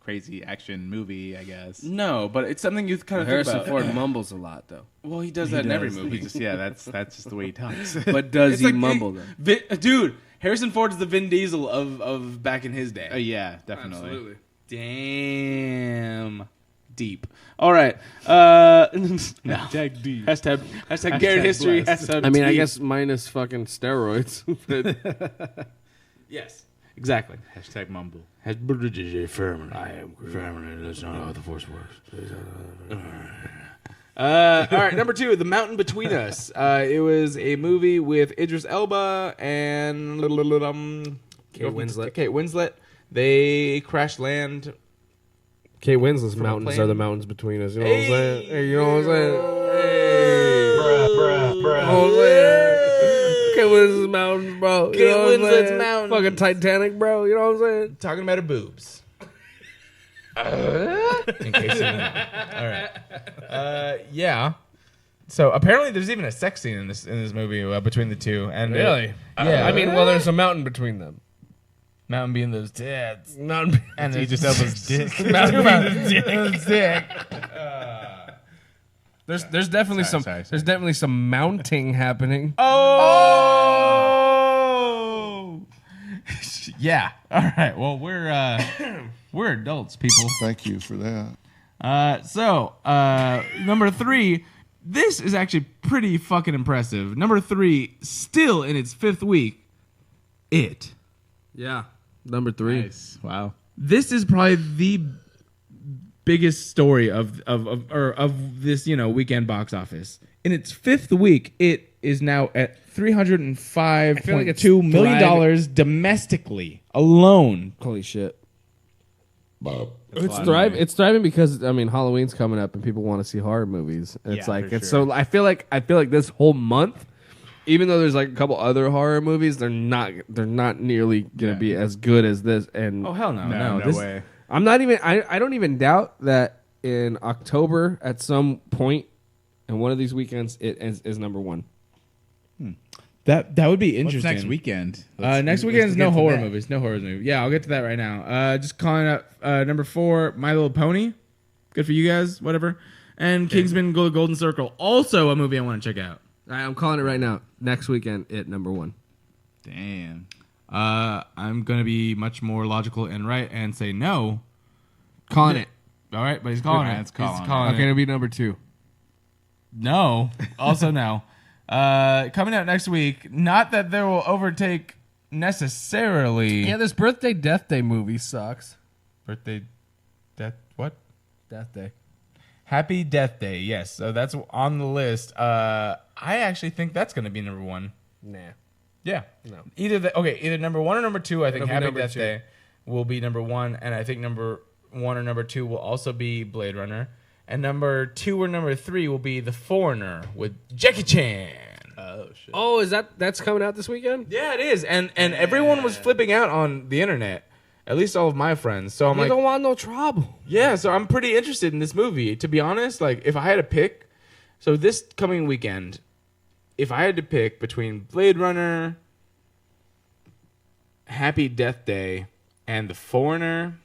crazy action movie, I guess. No, but it's something you kind of think Harrison about. Ford mumbles a lot, though. Well, he does that in every movie. That's just the way he talks. But does It's he like, mumble then? Dude, Harrison Ford is the Vin Diesel of back in his day. Yeah, definitely. Damn. Deep. All right. No. Hashtag D. Hashtag Garrett history. Hashtag I mean, I deep. guess minus fucking steroids. Yes. Exactly. Hashtag mumble. I am Furman. That's not how the Force works. All right, number 2, The Mountain Between Us. It was a movie with Idris Elba and Kate Winslet. Kate Winslet. They crash land. Kate Winslet's From a mountains plane. are the mountains between us. You know what I'm saying? Hey, you know what I'm saying? Hey. You know what I'm saying? Kate Winslet's mountains, bro. Kate You know what I'm Winslet's saying? mountains. Fucking Titanic, bro. You know what I'm saying? Talking about her boobs. In case you didn't know. All right. Yeah. So apparently there's even a sex scene in this movie between the two. And Really? Yeah. I mean, well, there's a mountain between them. Mountain being those tits. Mountain. And He just Elba's dick. Mountain being dick. There's definitely Sorry. there's definitely some mounting happening. Oh. Yeah. All right. Well, we're adults, people. Thank you for that. So, number 3, this is actually pretty fucking impressive. Number 3, still in its 5th week, It. Yeah. Number 3. Nice. Wow. This is probably the biggest story of this, weekend box office. In its 5th week, it is now at $305.2 million domestically alone. Holy shit. It's thriving because Halloween's coming up and people want to see horror movies. And it's Yeah, like for it's sure. so I feel like this whole month, even though there's like a couple other horror movies, they're not nearly gonna be as good as this. And Oh hell no, No this, way. I'm not even I don't even doubt that in October at some point in one of these weekends it is number 1. That would be What's interesting. next weekend? Next weekend is no horror movies. No horror movies. Yeah, I'll get to that right now. Just calling up number 4, My Little Pony. Good for you guys. Whatever. And Kingsman: Go to Golden Circle. Also a movie I want to check out. All right, I'm calling it right now. Next weekend, number 1. Damn. I'm gonna be much more logical and right and say no. Calling it. All right, but he's calling Yeah, it. it's calling He's it. calling Okay, it. it'll be number 2. No. Also no. Coming out next week. Not that there will overtake necessarily. Yeah, this birthday death day movie sucks. Birthday. Death. What? Death day. Happy Death Day. Yes. So that's on the list. I actually think that's going to be number 1. Nah. Yeah. No. Either number 1 or number 2. I think It'll be Happy number Death 2. Day will be number 1, and I think number 1 or number 2 will also be Blade Runner, and number 2 or number 3 will be The Foreigner with Jackie Chan. Oh shit. Oh, that's coming out this weekend? Yeah, it is, and everyone was flipping out on the internet. At least all of my friends. So I'm You like, don't want no trouble. yeah. So I'm pretty interested in this movie. To be honest, like if I had to pick, so this coming weekend, if I had to pick between Blade Runner, Happy Death Day, and The Foreigner,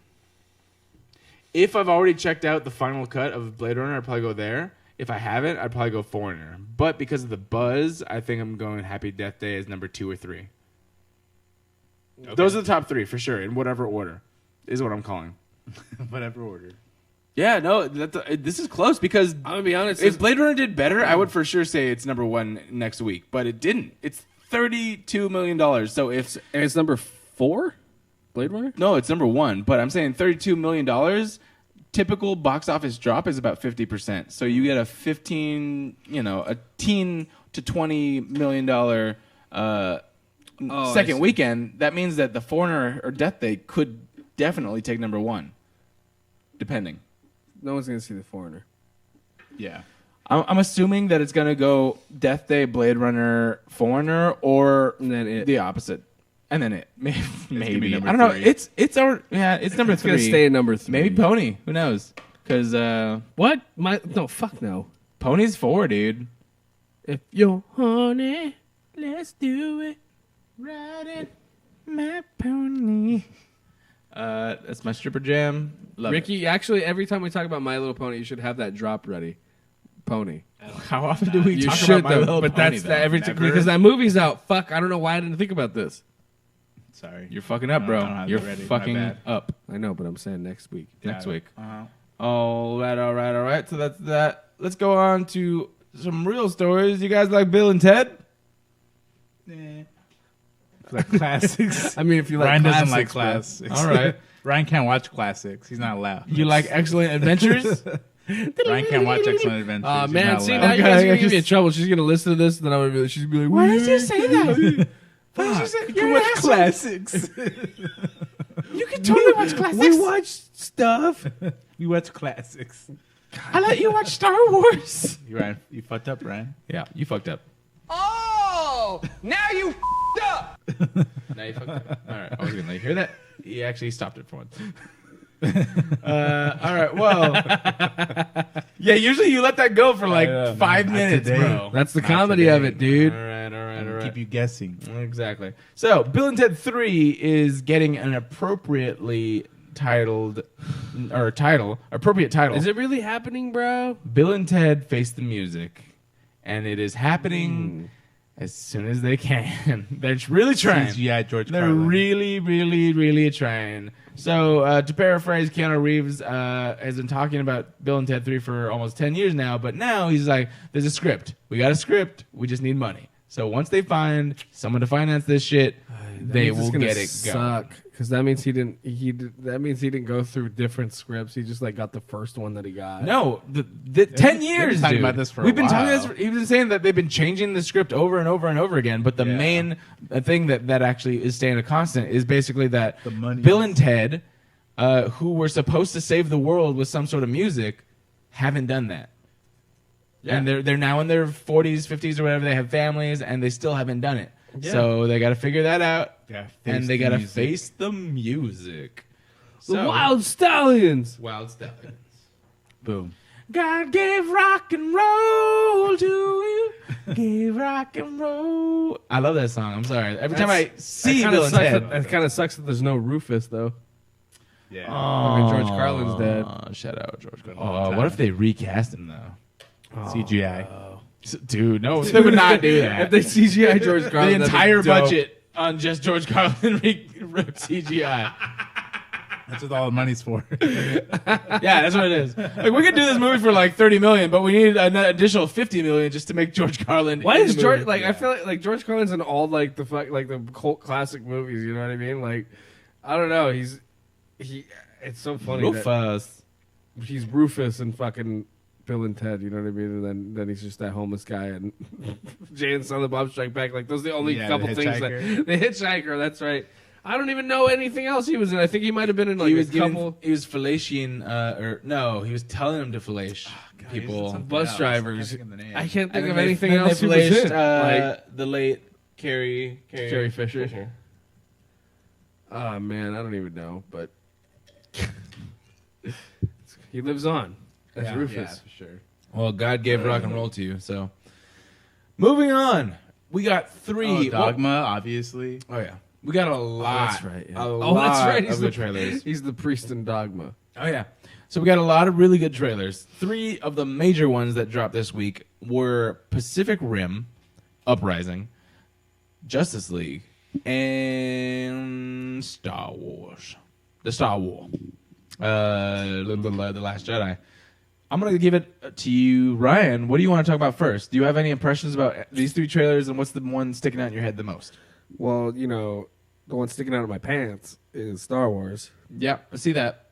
if I've already checked out the final cut of Blade Runner, I'd probably go there. If I haven't, I'd probably go Foreigner. But because of the buzz, I think I'm going Happy Death Day as number 2 or 3. Okay. Those are the top 3 for sure, in whatever order is what I'm calling. Whatever order. Yeah, no, this is close because I'm gonna be honest. If Blade Runner did better, I would for sure say it's number 1 next week. But it didn't. It's $32 million. So if it's number 4, Blade Runner. No, it's number 1. But I'm saying $32 million. Typical box office drop is about 50%. So you get a 15, a teen to $20 million second weekend. That means that The Foreigner or Death Day could definitely take number 1, depending. No one's gonna see The Foreigner. Yeah. I'm assuming that it's gonna go Death Day, Blade Runner, Foreigner, or and then it. The opposite, and then it maybe. I don't know. 3. It's number 3. It's gonna stay at number 3. Maybe Pony. Who knows? Because what? No, fuck no. Pony's 4, dude. If you're honey, let's do it. Riding my pony. That's my stripper jam. Love Ricky, it. actually, every time we talk about My Little Pony, you should have that drop ready. Pony. How often do we You talk should, about My though, Little but Pony? that's every time because that movie's out. Fuck, I don't know why I didn't think about this. Sorry. You're fucking up, bro. I don't have You're that ready. My fucking bad. up. I know, but I'm saying next week. Next week. Uh-huh. All right. So that's that. Let's go on to some real stories. You guys like Bill and Ted? Like classics. I mean, if you like Ryan doesn't classics, like bro. classics. All right. Ryan can't watch classics. He's not allowed. You like Excellent Adventures? Ryan can't watch Excellent Adventures. He's Man, not see, allowed. now you guys are gonna I get me in just- trouble. She's gonna listen to this, and then I'm gonna be, she's gonna be like, Why did you say that? Why did you say You watch classics. You can totally watch classics. We watch stuff. We watch classics. I let you watch Star Wars. You fucked up, Ryan. Yeah, you fucked up. Oh, now you up. Now you fucked up. All right, I was gonna let you hear that. He actually stopped it for once. All right, well, yeah. Usually you let that go for like 5 minutes, today. bro. That's the comedy of it, dude. All right. Keep you guessing. Exactly. So, Bill and Ted 3 is getting an appropriate title. Is it really happening, bro? Bill and Ted Face the Music, and it is happening as soon as they can. They're really trying. CGI George They're Carlin. really trying. So, to paraphrase, Keanu Reeves has been talking about Bill and Ted 3 for almost 10 years now, but now he's like, there's a script. We got a script. We just need money. So once they find someone to finance this shit, they will get it going. Because that means he didn't go through different scripts. He just like got the first one that he got. No, the 10 years, talking dude. about this for a We've been talking while. about this. He's been saying that they've been changing the script over and over and over again. But the main thing that actually is staying a constant is basically that The money. Bill and Ted, who were supposed to save the world with some sort of music, haven't done that. Yeah. And they're now in their 40s, 50s, or whatever. They have families, and they still haven't done it. Yeah. So they got to figure that out, and they got to face the music. The Wild Stallions. Wild Stallions. Boom. God gave rock and roll to you. Gave rock and roll. I love that song. I'm sorry. Every time I see Bill and Ted. It kind of sucks that there's no Rufus, though. Yeah. I mean, George Carlin's dead. Shout out George Carlin. Oh, what if they recast him, though? CGI. Dude, no, they would not do that. If they CGI George Carlin, the entire budget on just George Carlin CGI. That's what all the money's for. Yeah, that's what it is. Like, we could do this movie for like $30 million, but we need an additional $50 million just to make George Carlin. Why in is the George movie. like? I feel like George Carlin's in all like the cult classic movies. You know what I mean? Like, I don't know. It's so funny. Rufus. He's Rufus and fucking Bill and Ted. You know what I mean? And then he's just that homeless guy and Jay and Silent Bob Strike Back. Like those are the only couple the things. hitchhiker. The Hitchhiker. That's right. I don't even know anything else he was in. I think he might have been in like He was a couple. He was fellation, he was telling him to fellate people. Bus drivers. I can't think And of then anything then else they he was in. like the late Carrie Fisher. Oh man, I don't even know, but he lives on as Rufus. Yeah, for sure. Well, God gave rock and roll to you, so. Moving on. We got 3. Dogma, obviously. Oh, yeah. We got a lot. That's right. Yeah. A Oh, that's lot right. He's of the good trailers. He's the priest in Dogma. Oh, yeah. So we got a lot of really good trailers. 3 of the major ones that dropped this week were Pacific Rim, Uprising, Justice League, and Star Wars. The Star Wars. The Last Jedi. I'm going to give it to you, Ryan. What do you want to talk about first? Do you have any impressions about these 3 trailers, and what's the one sticking out in your head the most? Well, you know, the one sticking out of my pants is Star Wars. Yeah, I see that.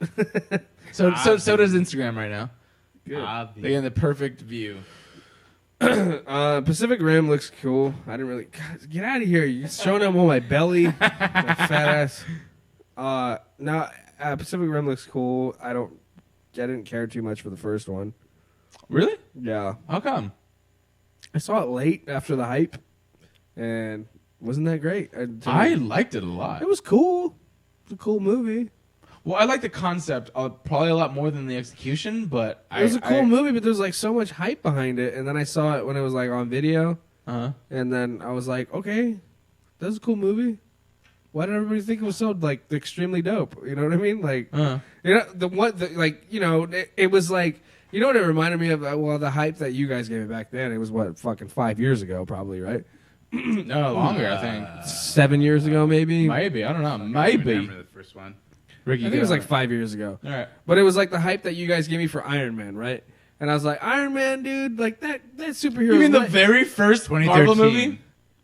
So does Instagram right now. Good. They get the perfect view. Pacific Rim looks cool. I didn't really... God, get out of here. You're showing them all my belly. My fat ass. No, Pacific Rim looks cool. I didn't care too much for the first one. Really? Yeah. How come? I saw it late after the hype, and wasn't that great. I liked it a lot. It was cool. It's a cool movie. Well, I like the concept probably a lot more than the execution, but It was a cool movie, but there's like so much hype behind it. And then I saw it when it was like on video, and then I was like, okay, that's a cool movie. Why did everybody think it was so like extremely dope? You know what I mean? Like, you know, it was like, you know what it reminded me of? Well, the hype that you guys gave me back then. It was what, fucking 5 years ago, probably, right? No, longer, I think. 7 years ago, maybe. Maybe, I don't know. I Maybe. remember the first one. Ricky, I think it was like 5 years ago. All right. But it was like the hype that you guys gave me for Iron Man, right? And I was like, Iron Man, dude, like that superhero. You mean the very first Marvel 2013. movie?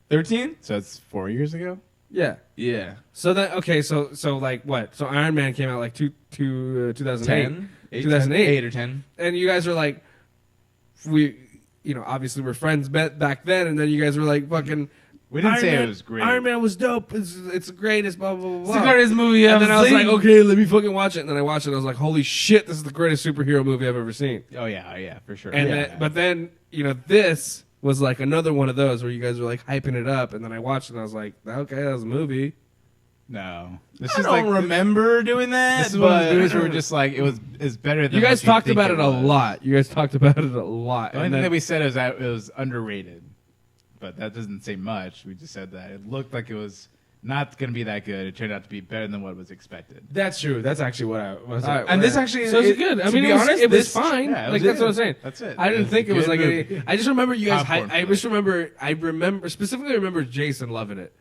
13? So it's 4 years ago? Yeah. Yeah. So that okay, so like what? So Iron Man came out like 2008. 10? 2008. 8 or 10. And you guys were like, obviously we're friends back then, and then you guys were like fucking. We didn't Iron say Man, it was great. Iron Man was dope. It's the greatest. Blah blah blah. It's the greatest movie And I've then I was seen. like, okay, let me fucking watch it. And then I watched it. And I was like, holy shit, this is the greatest superhero movie I've ever seen. Oh, yeah, for sure. And yeah. then, but then this was like another one of those where you guys were like hyping it up, and then I watched it. and I was like, okay, that was a movie. No. This I don't remember doing that. This is one of but those movies where we're just like, it's better than You guys what talked think about it a was. lot. You guys talked about it a lot. The only thing that we said is that it was underrated. But that doesn't say much. We just said that it looked like it was not going to be that good. It turned out to be better than what was expected. That's true. That's actually what I was. All right, and this whatever. actually So it's good. I to mean, be honest, it was this fine. yeah, it Like was that's good. what I'm saying. That's it. I didn't It was think a it was good like. movie. I just remember you guys. Popcorn I just remember. I specifically remember Jason loving it.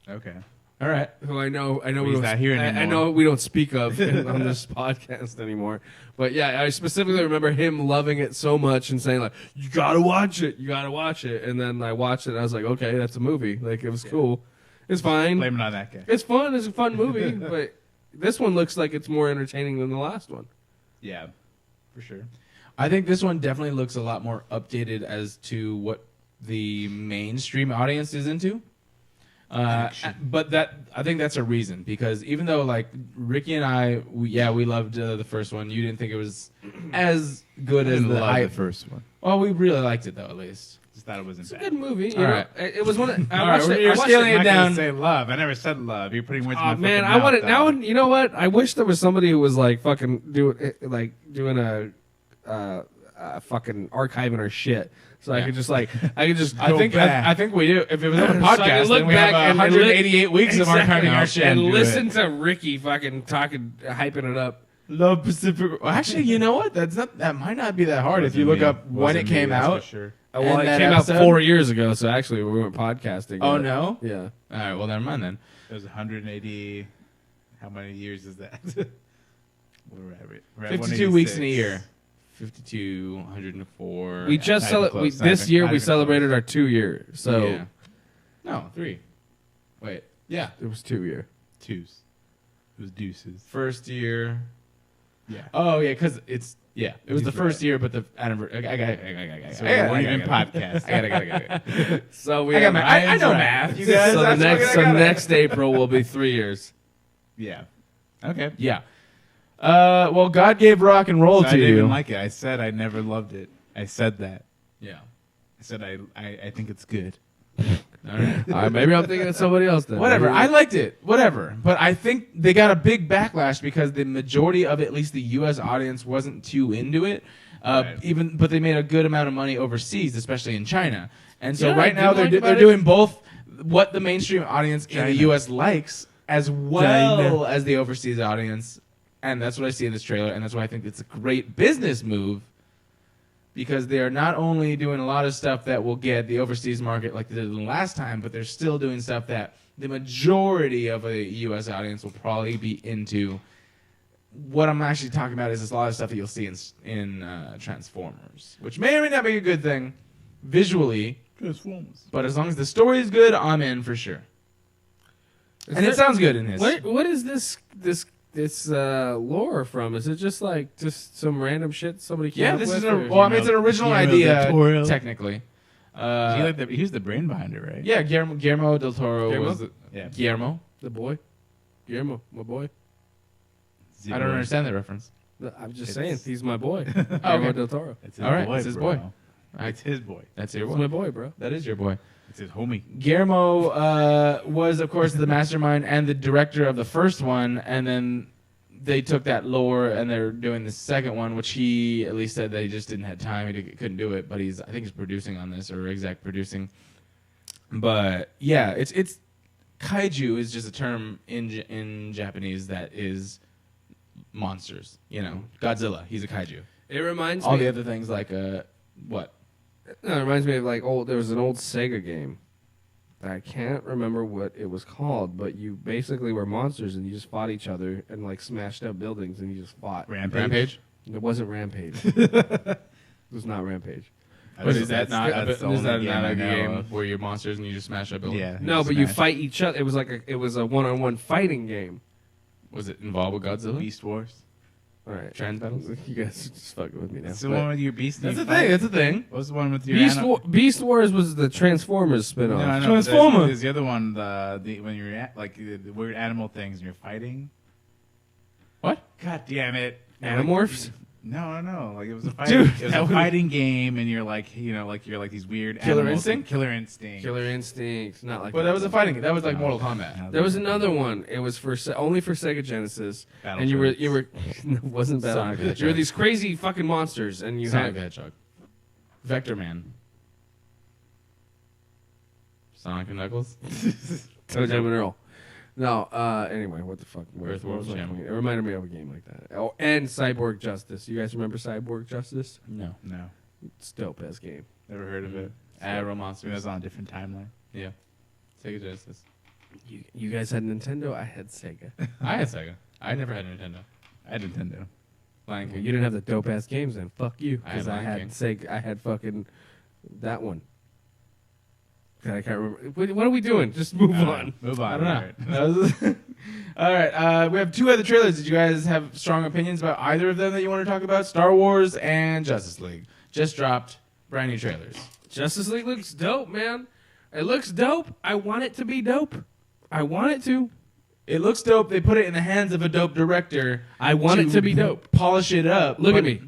Okay. All right. Who I know. He's we don't, not here I anymore. know we don't speak of on this podcast anymore. But yeah, I specifically remember him loving it so much and saying like, "You gotta watch it. You gotta watch it." And then I watched it. and I was like, "Okay, that's a movie. Like it was cool. It's fine. Blame it on that guy. It's fun. It's a fun movie." But this one looks like it's more entertaining than the last one. Yeah, for sure. I think this one definitely looks a lot more updated as to what the mainstream audience is into. But I think that's a reason, because even though like Ricky and I, we loved the first one. You didn't think it was as good as the hype. first one. Well, we really liked it though, at least. Just thought it wasn't It's a bad. good movie. You All know? right. It was one. Of, I All watched right, it. you're I watched scaling it. it down. Say love. I never said love. You're putting words in Oh my man, fucking I want it mouth, now. though. You know what? I wish there was somebody who was like fucking doing a fucking archiving our shit, so I could just I go think back. I think we do. If it was on a So I can podcast, look then we have back and 188 weeks of archiving our shit. and do listen to Ricky fucking talking, hyping it up. Love Pacific. Well, actually, you know what? That might not be that hard if you look up when it came out. Sure. Well, And it that came episode? out 4 years ago, so actually we weren't podcasting. Oh yet. no. Yeah. All right. Well, never mind then. It was 180. How many years is that? We're at 52 weeks in a 186. year. 52, 104. We just not even close, not this even- year not we even celebrated our 2 year. So Yeah. No, 3. Wait. Yeah. it was 2 year. Twos. It was deuces. First year. Yeah. Oh yeah, because it's it was the He's first right. year, but the anniversary. I So got we're even podcast. I got. So we I got have- I know math. You guys. So That's what I got. next April will be 3 years. Yeah. Okay. Yeah. Well, God gave rock and roll So I to didn't you. even like it. I said I never loved it. I said that. Yeah. I said I think it's good. All right. All right, maybe I'm thinking of somebody else then. Whatever. Maybe- I liked it. Whatever. But I think they got a big backlash because the majority of at least the U.S. audience wasn't too into it. But they made a good amount of money overseas, especially in China. And so Yeah, right now didn't they're like about doing both what the mainstream audience in China. the U.S. likes, as well as the overseas audience. And that's what I see in this trailer, and that's why I think it's a great business move, because they are not only doing a lot of stuff that will get the overseas market like they did the last time, but they're still doing stuff that the majority of a U.S. audience will probably be into. What I'm actually talking about is a lot of stuff that you'll see in Transformers, which may or may not be a good thing visually, but as long as the story is good, I'm in for sure. And it sounds good in this. What is this lore from? Is it just some random shit somebody came up This with? is it's an original idea, technically. He was the brain behind it, right? Yeah, Guillermo del Toro Guillermo? was Guillermo. The boy, Guillermo, my boy. I don't understand that reference. I'm just saying, he's my boy. Guillermo del Toro. It's his All right, boy, it's his bro. boy. It's his boy. That's your He's boy. my boy, bro. That is your boy. It's his homie. Guillermo was, of course, the mastermind and the director of the first one, and then they took that lore and they're doing the second one, which he at least said that he just didn't have time, he couldn't do it. But I think he's producing on this, or exec producing. But yeah, it's kaiju is just a term in Japanese that is monsters. You know, Godzilla, he's a kaiju. It reminds All me. the other things like what? No, it reminds me of there was an old Sega game. I can't remember what it was called, but you basically were monsters and you just fought each other and smashed up buildings and you just fought. Rampage? It wasn't Rampage. It was not Rampage. But is that not that's the is that only not game I a know game of. where you're monsters and you just smash up buildings? Yeah. No, but you Smash. fight each other. It was a one-on-one fighting game. Was it involved with Godzilla? Beast Wars. All right, Trans battles? You guys are just fucking with me now. That's the one with your beast. That's and a you thing. fight. That's a thing. What's the one with your Beast Wars was the Transformers spinoff. No, I know. Transformer. There's the other one. The when you're at the weird animal things and you're fighting. What? God damn it! Animorphs? No. Like it was a fighting. It was a fighting game, and you're you're these weird Killer animals. Instinct? Killer Instinct. Killer Instinct, not like. But that was a fighting. That was like Mortal Kombat. There was another one. It was only for Sega Genesis, and you were it wasn't Battle. Sonic the Hedgehog. You were these crazy fucking monsters, and you Sonic the had Hedgehog. Vector Man. Sonic and Knuckles. Toe Jam and Earl. No, anyway, what the fuck? Earthworm Jim. It reminded me of a game like that. Oh, and Cyborg Justice. You guys remember Cyborg Justice? No. No, It's dope ass game. never heard of it. Aero It Monsters. was on a different timeline. Yeah. Sega Genesis. You guys had Nintendo. I had Sega. I had Sega. I never had a Nintendo. I had Nintendo. Lion You King. didn't have the dope ass games then. Fuck you. I had Because I Lion had King. Sega. I had fucking that one. God, I can't remember. What are we doing? Just move on. Move on. I don't know. All right. All right. We have two other trailers. Did you guys have strong opinions about either of them that you want to talk about? Star Wars and Justice League. Just dropped brand new trailers. Justice League looks dope, man. It looks dope. I want it to be dope. I want it to. It looks dope. They put it in the hands of a dope director. I want it to be dope. Polish it up. Look but at me.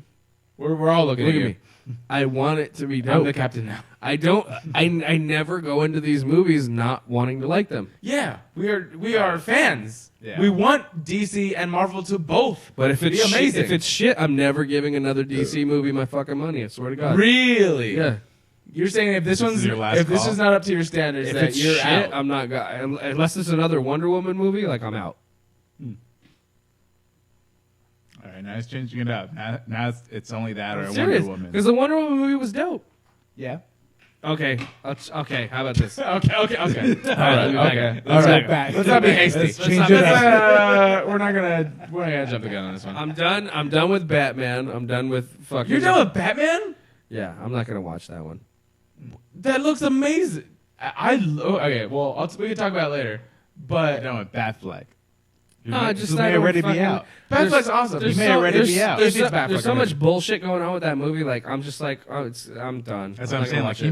We're all looking Look at at you. me. I want it to be I'm dope. the captain now. I don't. I never go into these movies not wanting to like them. Yeah, we are fans. Yeah. We want DC and Marvel to both. But if be it's amazing. shit, if it's shit, I'm never giving another DC movie my fucking money. I swear to God. Really? Yeah. You're saying if this one's is your last if this call? is not up to your standards, If that it's you're shit, out. I'm not. Unless it's another Wonder Woman movie, like I'm out. All right, now it's changing it up. Now it's only that or a Serious, Wonder Woman. because the Wonder Woman movie was dope. Yeah. Okay. Okay. How about this? Okay. All right. Okay. Let's All right. Let's not be hasty. Let's change it We're not gonna jump the gun on this one. I'm done. I'm done with Batman. I'm done with fucking. You're done with Batman? Yeah, I'm not gonna watch that one. That looks amazing. Okay. Well, we can talk about it later. But Done with Batfleck. No, just It I may don't already fucking- be out. Batfleck's awesome. There's He may so, already there's, be out. There's, If it's so, Batfleck, there's so I'm much in. bullshit going on with that movie. Like I'm just like, I'm done. That's I'm what I'm saying. not Like gonna watch he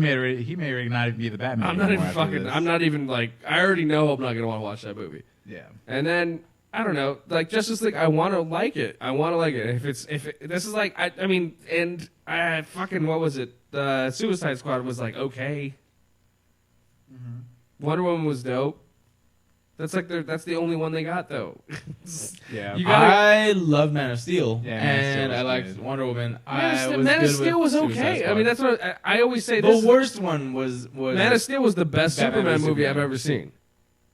may already not even be the Batman. I'm not even anymore after fucking. this. I'm not even like. I already know I'm not gonna want to watch that movie. Yeah. And then I don't know, like Justice League. I want to like it. I want to like it. This is like I mean, and I fucking what was it? The Suicide Squad was like okay. Wonder Woman was dope. That's the only one they got though. Yeah. I love Man of Steel, Yeah, Man of Steel and was I liked good. Wonder Woman. Man of Steel was okay. I mean, that's what I always say. The worst one was Man of Steel was the best Batman Superman v movie Superman. I've ever seen.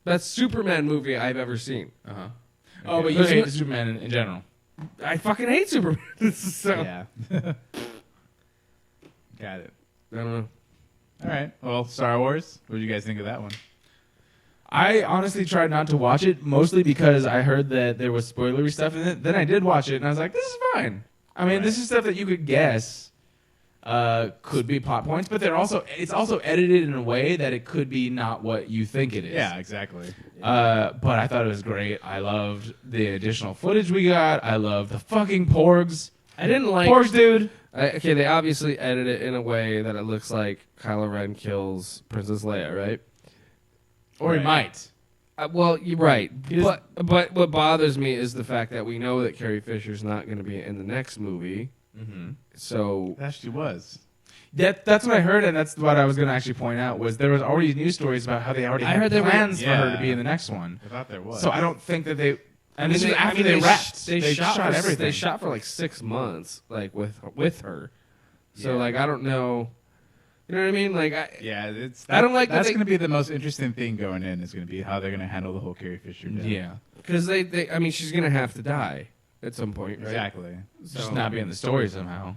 Best Superman movie I've ever seen. Uh-huh. Oh, but you There's hate no- the Superman in general. I fucking hate Superman. So Yeah. Got it. I don't know. All right. Well, Star Wars. What did you guys think of that one? I honestly tried not to watch it, mostly because I heard that there was spoilery stuff in it. Then I did watch it, and I was like, this is fine. I mean, this is stuff that you could guess could be plot points, but it's also edited in a way that it could be not what you think it is. Yeah, exactly. But I thought it was great. I loved the additional footage we got. I loved the fucking porgs. I didn't like Porgs, dude. Okay, they obviously edit it in a way that it looks like Kylo Ren kills Princess Leia, right? Or he might. Well, you're right. He But what bothers me is the fact that we know that Carrie Fisher's not going to be in the next movie. Mm-hmm. So That she was. That's what I heard, and that's what I was going to actually point out, was there was already news stories about how they already I had heard there were- plans for her Yeah. to be in the next one. I thought there was. So I don't think that they... And this I is mean, after they wrapped. They shot for, everything. They shot for like 6 months, like with her. So Yeah. like I don't know. You know what I mean? Like Yeah, it's. I don't like that That's they- going to be the most interesting thing going in. Is going to be how they're going to handle the whole Carrie Fisher death. Yeah. because they I mean she's gonna have to die at some point, right? Exactly. Just not be in the story somehow.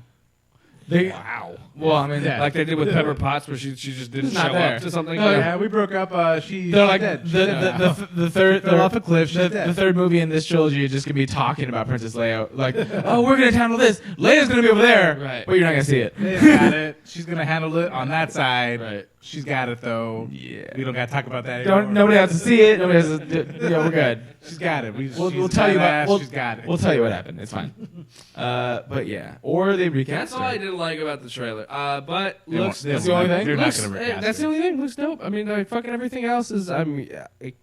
Wow. Well, I mean, Yeah. Like they did with Pepper Potts, where she just didn't She's show not there. up to something. Oh yeah, we broke up. She's they're like dead. the third Fell off a cliff. She's the dead. third movie in this trilogy is just gonna be talking about Princess Leia. Like, oh, we're gonna handle this. Leia's gonna be over there, Right. but you're not gonna see it. They got it. She's gonna handle it on that side. Right. She's got it though. Yeah. We don't got to talk about that anymore. Nobody has to see it. Nobody has to. Yeah, we're good. She's got it. We'll tell you what. She's got it. We'll tell you what happened. It's fine. But yeah, or they That's recast all I her. didn't like about the trailer. But They won't- looks. they that's won't- the only thing? They're not looks- going to recast that's the her. only thing. Looks dope. I mean, fucking everything else is. You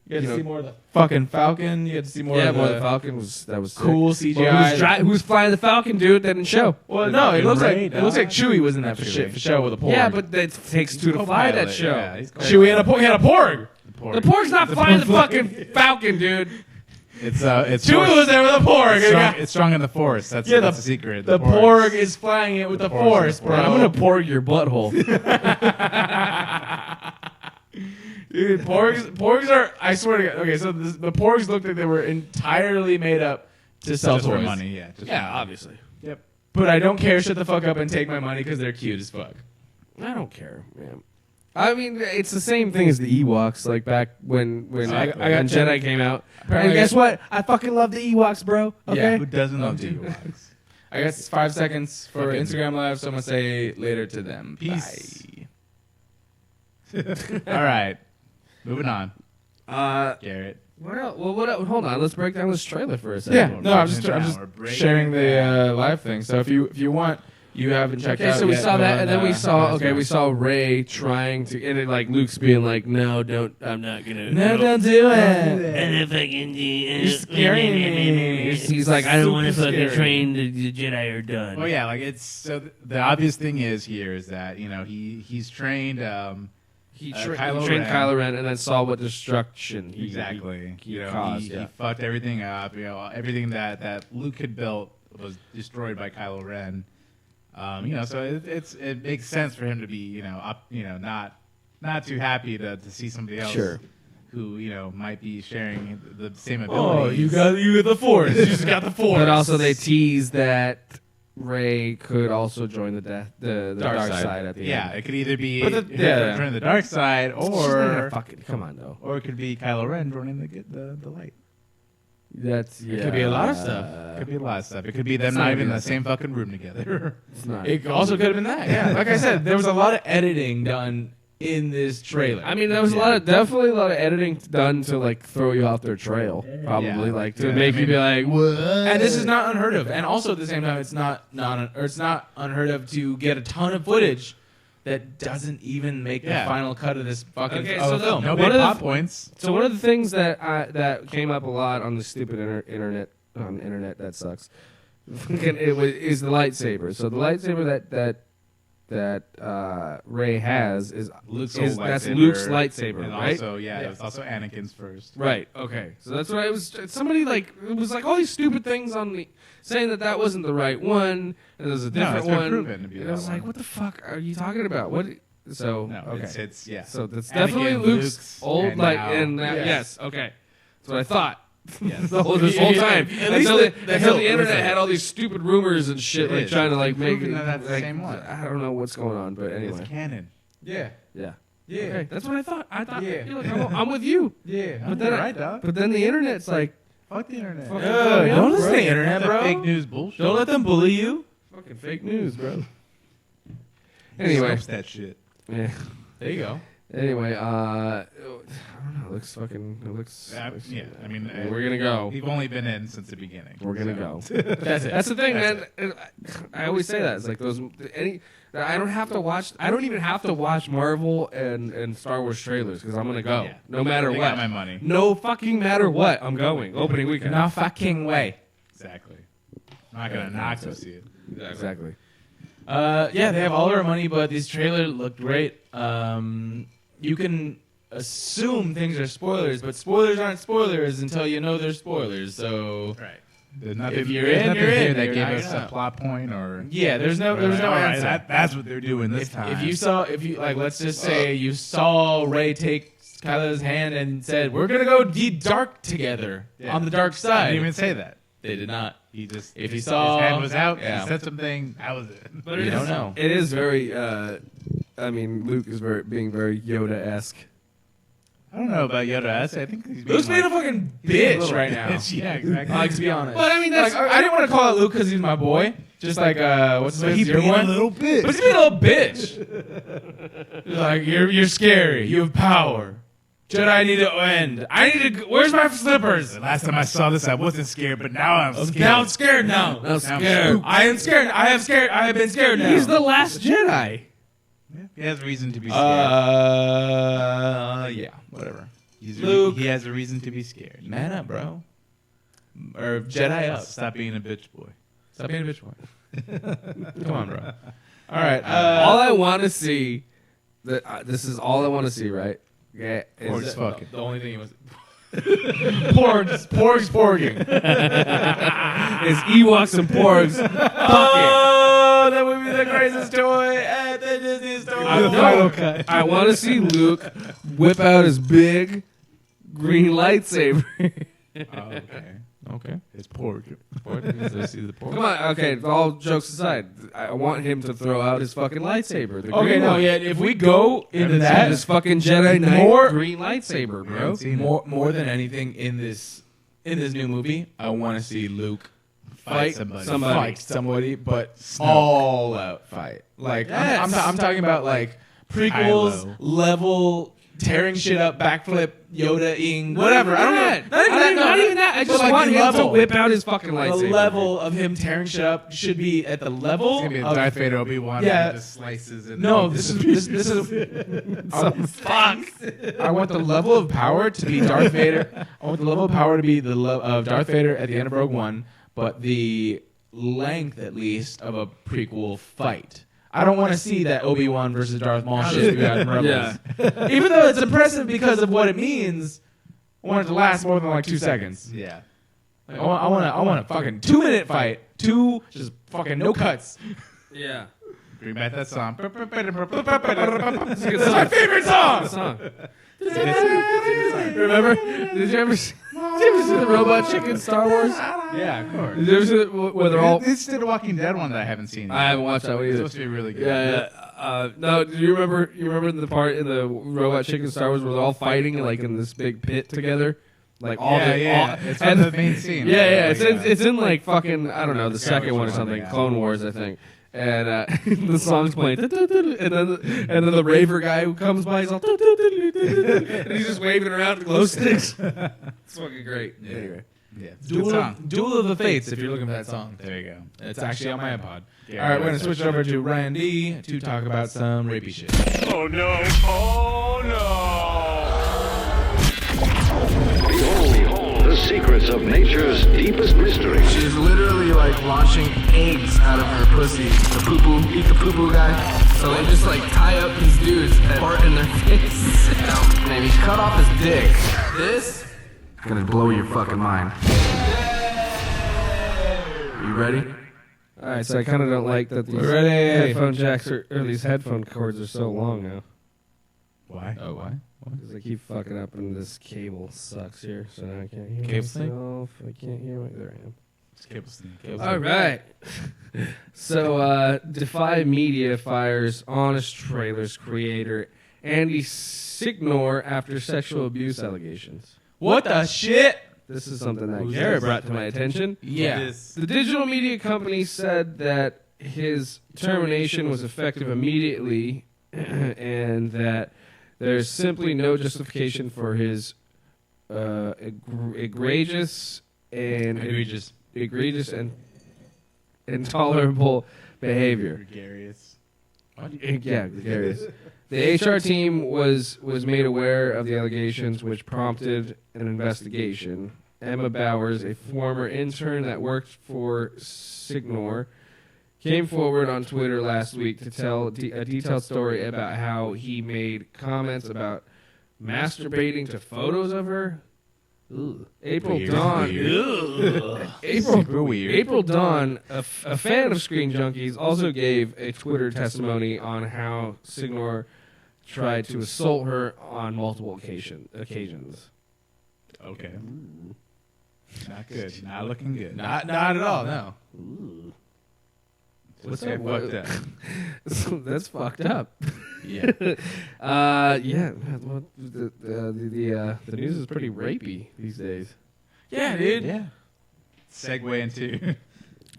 had to see more of the fucking Falcon. You had to see more Yeah, of boy, the the Falcon was cool sick. CGI. Well, who's flying the Falcon, dude? That didn't show. Well, no, it looks like Radar. Chewie was in that for Chewie. show with a porg. Yeah, but it takes two to fly that Co-pilot, show. yeah, he's Chewie had a porg. The porg's not flying the fucking Falcon, dude. It's Chewie force. was there with a porg. It's strong in the force. That's Yeah, that's the secret. The porg is flying it with the force, Force is bro. I'm gonna porg your butthole. Dude, porgs are. I swear to God. Okay, so the porgs looked like they were entirely made up to sell just for toys. money. Yeah. Just Yeah, for money. obviously. Yep. But I don't care. Shut the fuck up and take my money because they're cute as fuck. I don't care, man. I mean, it's the same thing as the Ewoks, like back when Exactly. when Jedi came out. Apparently And guess what? I fucking love the Ewoks, bro. Okay. Yeah. Who doesn't love Oh, dude. Ewoks? I guess it's 5 seconds for Fucking- Instagram Live, so I'm gonna say later to them. Peace. Bye. All right. Moving on. Uh, Garrett. what else? Well, what else? Hold on. Let's break down this trailer for a second. Yeah, We're no, I'm breaking just it I'm down. just We're breaking sharing it the down. live thing. So if you want, you haven't checked Okay, out. so we yet, saw go that, on, and then we saw. Okay, we Xbox. saw Ray trying to, and it, like Luke's being like, "No, don't. I'm not gonna. No, don't do it. And if I can You're scaring me. He's like, I don't want to Super fucking scary. train. The Jedi are done. Oh yeah, like it's so the obvious thing is here is that he's trained He, Kylo he trained Ren. Kylo Ren, and then saw what destruction he exactly he you know caused. he Yeah. fucked everything up. You know everything that Luke had built was destroyed by Kylo Ren. So it makes sense for him to be not too happy to see somebody else Sure. who might be sharing the same Oh, abilities. you got the force. You just got the force. But also, they tease that Ray could also join the dark side. side at the yeah, end. it could either be But the- joining the dark side She's not gonna or fucking come on though. it could be Kylo Ren joining the light. That's It could be a lot of stuff. It could be a lot of stuff. It could be them It's not not even in even the same fucking room together. It's not. It also could have been that. Yeah, like I said, there was a lot of editing done in this trailer. I mean, there was definitely a lot of editing done to like throw you off their trail, probably Yeah. like to Yeah, make I you mean- be like, what? and this is not unheard of. And also at the same time, it's not unheard of to get a ton of footage that doesn't even make Yeah. the final cut of this fucking Okay, of so a the- film. No One big of the- plot points. So one of the things that came up a lot on the stupid internet on the internet that sucks. Is the lightsaber. So the lightsaber that that Rey has is Luke's is old that's lightsaber, Luke's lightsaber, and right? Also, it was also Anakin's first. Right. Okay. So that's what it was. Somebody like it was like all these stupid things on the saying that wasn't the right one, and there's a different it's been one. proven to be and that I was one. like, what the fuck are you talking about? What? So No, okay. it's yeah. So that's Anakin, definitely Luke's old and like now- and yes. yes. Okay. That's what I thought. Yes. This whole time At least until the internet had all these stupid rumors and shit, It like is. trying to like make Proving it. that that's the like, same one. I don't know what's going on, but anyway. It's canon. Yeah. Yeah. Yeah. Okay, that's what I thought. Yeah. You're like, I'm with you. Yeah. But then, right, dog. but then the internet's like, Fuck the internet. Fuck Don't listen to the internet, That bro. fake news bullshit. Don't let them bully you. fucking fake news, bro. Anyway, Stops that shit. yeah. There you go. Anyway, I don't know. It looks fucking. Yeah, I mean, We're gonna go. We've only been in since the beginning. We're gonna go. That's it. That's the thing, man. I always say that. It's like those. I don't have to watch. I don't even have to watch Marvel and Star Wars trailers because I'm gonna go. Yeah. No matter They what. got my money. No fucking matter what. I'm going. Opening weekend. No fucking way. Exactly. I'm not gonna not go see it. Exactly. Yeah, they have all our money, but these trailers look great. You can assume things are spoilers, but spoilers aren't spoilers until you know they're spoilers. So Right. There's nothing, If you're there's in, nothing you're here in. that You're gave not, us you're a not. plot point or. yeah, there's no answer. That's what they're doing this time. If you like, let's just say you saw Rey take Kylo's hand and said, "We're gonna go dark together on the dark I side." didn't even say that. They did not. He just If he his saw- hand was out, yeah. he said something. That was it. But You don't know. It is very. I mean, Luke is being very Yoda-esque. I don't know about Yoda. I think he's Luke's being a fucking bitch right now. Yeah, exactly. Like, to be honest. But I mean, that's. Like, I didn't want to call it Luke because he's my boy. Just like what's his But name? he's Zero being one. a little bitch. But he's being a little bitch. He's like you're scary. You have power. Jedi need to end. I need to. Where's my slippers? The last time I saw this, I wasn't scared, but now I'm scared. Now I'm scared now. I'm scared. I am scared. I have scared. I have been scared now. He's the last Jedi. Yeah, he has reason to be scared. Yeah, whatever. Luke. He has a reason to be scared. Man up, bro. Or Jedi up. Stop being a bitch boy. Stop being a bitch boy. Come on, bro. All right. All I want to see. This is all I want to see, right? Yeah. Or Is just fucking. The only thing he was. Porgs porging. is Ewoks and Porgs. Oh, that would be the craziest toy at the Disney store. I want to see Luke whip out his big green lightsaber. Oh, okay. Okay. It's pork. Come on, okay. All jokes aside, I want him to throw out his fucking lightsaber. The Okay, green no, one. yeah. If we go into that, His fucking Jedi Knight More- green lightsaber, bro. more than anything in this new movie, I want to see Luke fight somebody, but all out fight. Like I'm talking about like prequels Kylo. level tearing shit up, backflip, Yoda-ing, whatever. I don't know. Not even that. I But, just like, want the him to level. whip out his fucking The lightsaber. level of him tearing shit up should be at the level It's gonna be a of Darth Vader Obi-Wan. Yeah. And just slices and No, this is fuck. I want the level of power to be Darth Vader. I want the level of power to be the of Darth Vader at the end of Rogue One, but the length at least of a prequel fight. I don't want to see that Obi-Wan versus Darth Maul shit we got in Rebels. Yeah. Even though it's impressive because of what it means, I want it to last more than like 2 seconds. Yeah. Like, I want a fucking 2-minute fight. Just fucking no cuts. Yeah. Bring back that song. It's my favorite song. Remember? Did you ever see the Robot Chicken Star Wars? Yeah, of course. Did you ever see where they're all? This is the Walking Dead one that I haven't seen yet. I haven't watched that one It's either. supposed to be really good. Yeah. No, do you remember? You remember the part in the Robot Chicken Star Wars where they're all fighting like in this big pit together? Like all It's from the main scene. Yeah. It's in like fucking I don't know the second one or something, yeah. Clone Wars I think. And the song's playing, and then the raver guy who comes by, he's all, and he's just waving around the glow sticks. It's fucking great. Yeah. Anyway, Yeah. It's a good song. Duel of the Fates, if you're looking for that song. There you go. It's actually on my iPod. Yeah, All right, we're going that's to switch over to Ryan D to talk about some rapey shit. Oh no! Oh Behold the secrets of nature's deepest mystery. She's literally like launching eggs out of her pussy. The poo-poo, eat the poo-poo guy. So they just like tie up these dudes and fart in their face. Maybe cut off his dick. This is gonna blow your fucking mind. You ready? Alright, so I kind of don't like that these headphone jacks or these headphone cords are so long now. Why? Oh, why? Because I keep fucking up and this cable sucks here, so now I can't hear Cable snake? myself. I can't hear my... There I am. Cable snake. All right. So, Defy Media fires Honest Trailers creator Andy Signor after sexual abuse allegations. What the shit? This is something that Garrett brought to my attention. Yeah. The digital media company said that his termination was effective immediately and that there's simply no justification for his egregious and intolerable behavior. Gregarious. Yeah, gregarious. The HR team was made aware of the allegations, which prompted an investigation. Emma Bowers, a former intern that worked for Signor, came forward on Twitter last week to tell a detailed story about how he made comments about masturbating to photos of her. Ooh. April Dawn, a fan of Screen Junkies, also gave a Twitter testimony on how Signor tried to assault her on multiple occasions. Okay. Not good. Not looking good. Not at all, no. Ooh. What's that fucked up? That's fucked up. Yeah. Yeah. Well, the news is pretty rapey these days. Yeah, dude. Yeah. Segue into...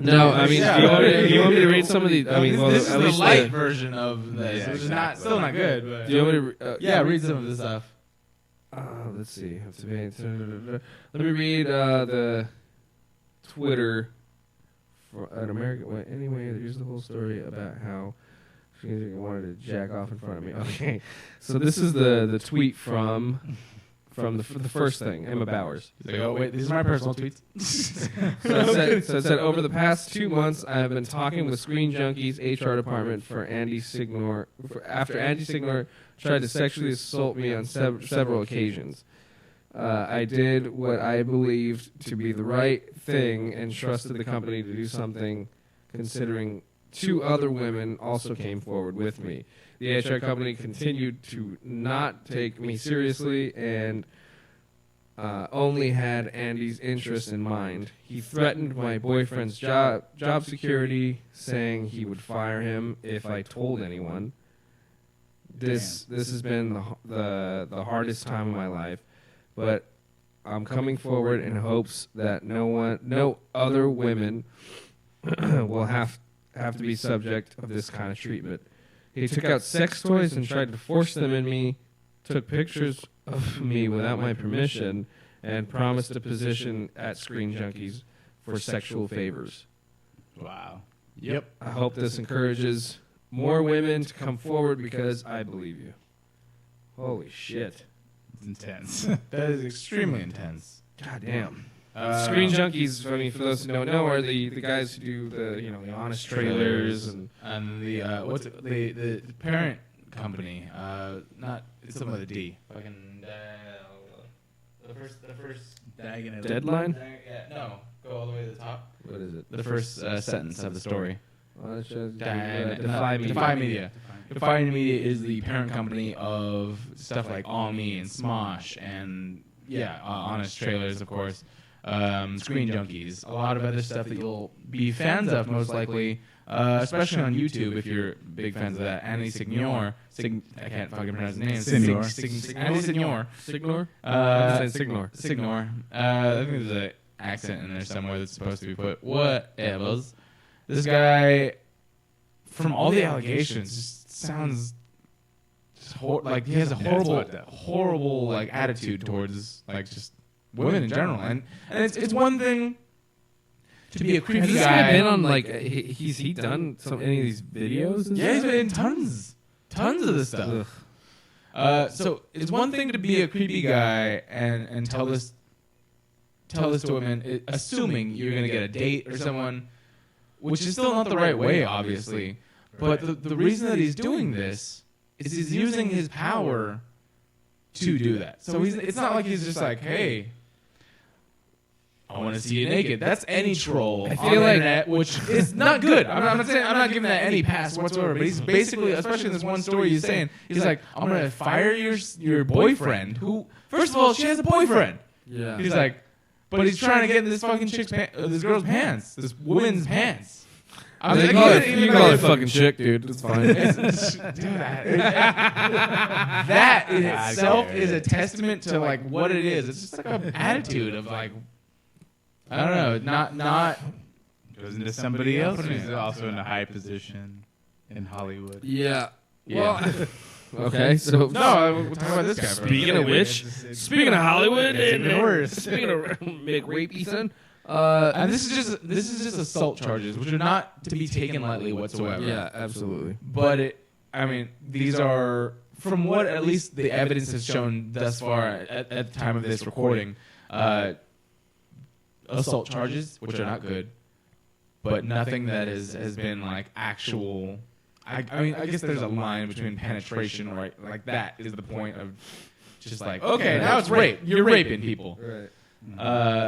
No, I mean, Yeah. do you want me to read some of the? I mean, well, this at is least the light version of this, Yeah, which is exactly. still not good. But Do you want me to? read some of the stuff. Let's see. Let me read the Twitter for an American. Well, anyway, here's the whole story about how she wanted to jack off in front of me. Okay, so this is the tweet from the first thing, Emma Bowers. He's like, oh wait, these are my personal tweets. So it said, over the past 2 months, I have been talking with Screen Junkies HR department after Andy Signor tried to sexually assault me on several occasions. I did what I believed to be the right thing and trusted the company to do something, considering 2 other women also came forward with me. The HR company continued to not take me seriously and only had Andy's interests in mind. He threatened my boyfriend's job security, saying he would fire him if I told anyone. This has been the hardest time of my life, but I'm coming forward in hopes that no other women will have to be subject of this kind of treatment. He took out sex toys and tried to force them in me, took pictures of me without my permission, and promised a position at Screen Junkies for sexual favors. Wow. Yep. I hope this encourages more women to come forward because I believe you. Holy shit. It's intense. That is extremely intense. God damn. Screen Junkies, I mean, for those who don't know, are the guys who do the Honest Trailers and the the parent company, it's something with a D. Fucking the first Deadline? No, go all the way to the top. What is it? The first sentence of the story. Defy Media. Defy Media is the parent company of stuff like All Me and Smosh and Honest Trailers, of course. Screen Junkies, a lot of other stuff that you'll be fans of, most likely, especially on YouTube if you're big fans of that. Andy Signor, I can't fucking pronounce his name. Andy Signor. Signor? Signor. I think there's an accent in there somewhere that's supposed to be put. Whatevers. This guy, from all the allegations, just sounds like he has a horrible like attitude towards like just women in general, and it's one thing to be a creepy guy. Has this guy been on like he's done any of these videos? And yeah, he's been in tons of this stuff. So it's one thing to be a creepy guy and tell this to women, assuming you're gonna get a date or someone, which is still not the right way, obviously. But the reason that he's doing this is he's using his power to do that. So it's not like he's just like, hey, I want to see you naked. That's any troll on the internet, which is not good. I'm not giving that any pass whatsoever. But he's basically, especially in this one story, he's saying, he's like, I'm gonna fire your boyfriend. Who, first of all, she has a boyfriend. Yeah. He's like, but he's trying to get in this fucking this girl's pants, this woman's pants. You can call it fucking chick, dude. It's fine. That in itself is a testament to like what it is. It's just like an attitude of like, I don't know, not Goes into somebody else who's also in a high position in Hollywood. Yeah. Yeah. Well, okay. So we'll talk about this guy. Speaking of which, speaking of Hollywood, worse. speaking of McRapey, son. And this is just assault charges, which are not to be taken lightly whatsoever. Yeah, absolutely. But these are, from what at least the evidence has shown thus far at the time of this recording, assault charges, which are not good, but nothing that has been like actual. I guess there's a line between penetration, right? Like that is the point of just like, okay, now it's rape. You're raping people. Right.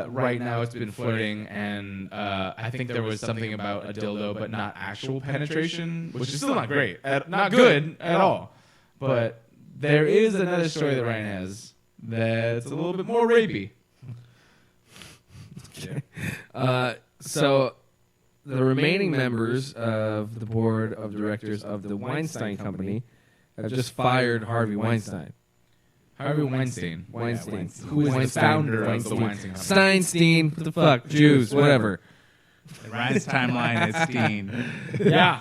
Right now it's been flirting, and I think there was something about a dildo, but not actual penetration, which is still not great, not good at all. But there is another story that Ryan has that's a little bit more rapey. So the remaining members of the board of directors of the Weinstein Company have just fired Harvey Weinstein. Harvey Weinstein. Weinstein. Yeah, Who is Weinstein. the founder Weinstein. of the Weinstein Weinstein? Company. Steinstein. What the fuck? Jews. Whatever. Ryan's timeline is Steen. Yeah.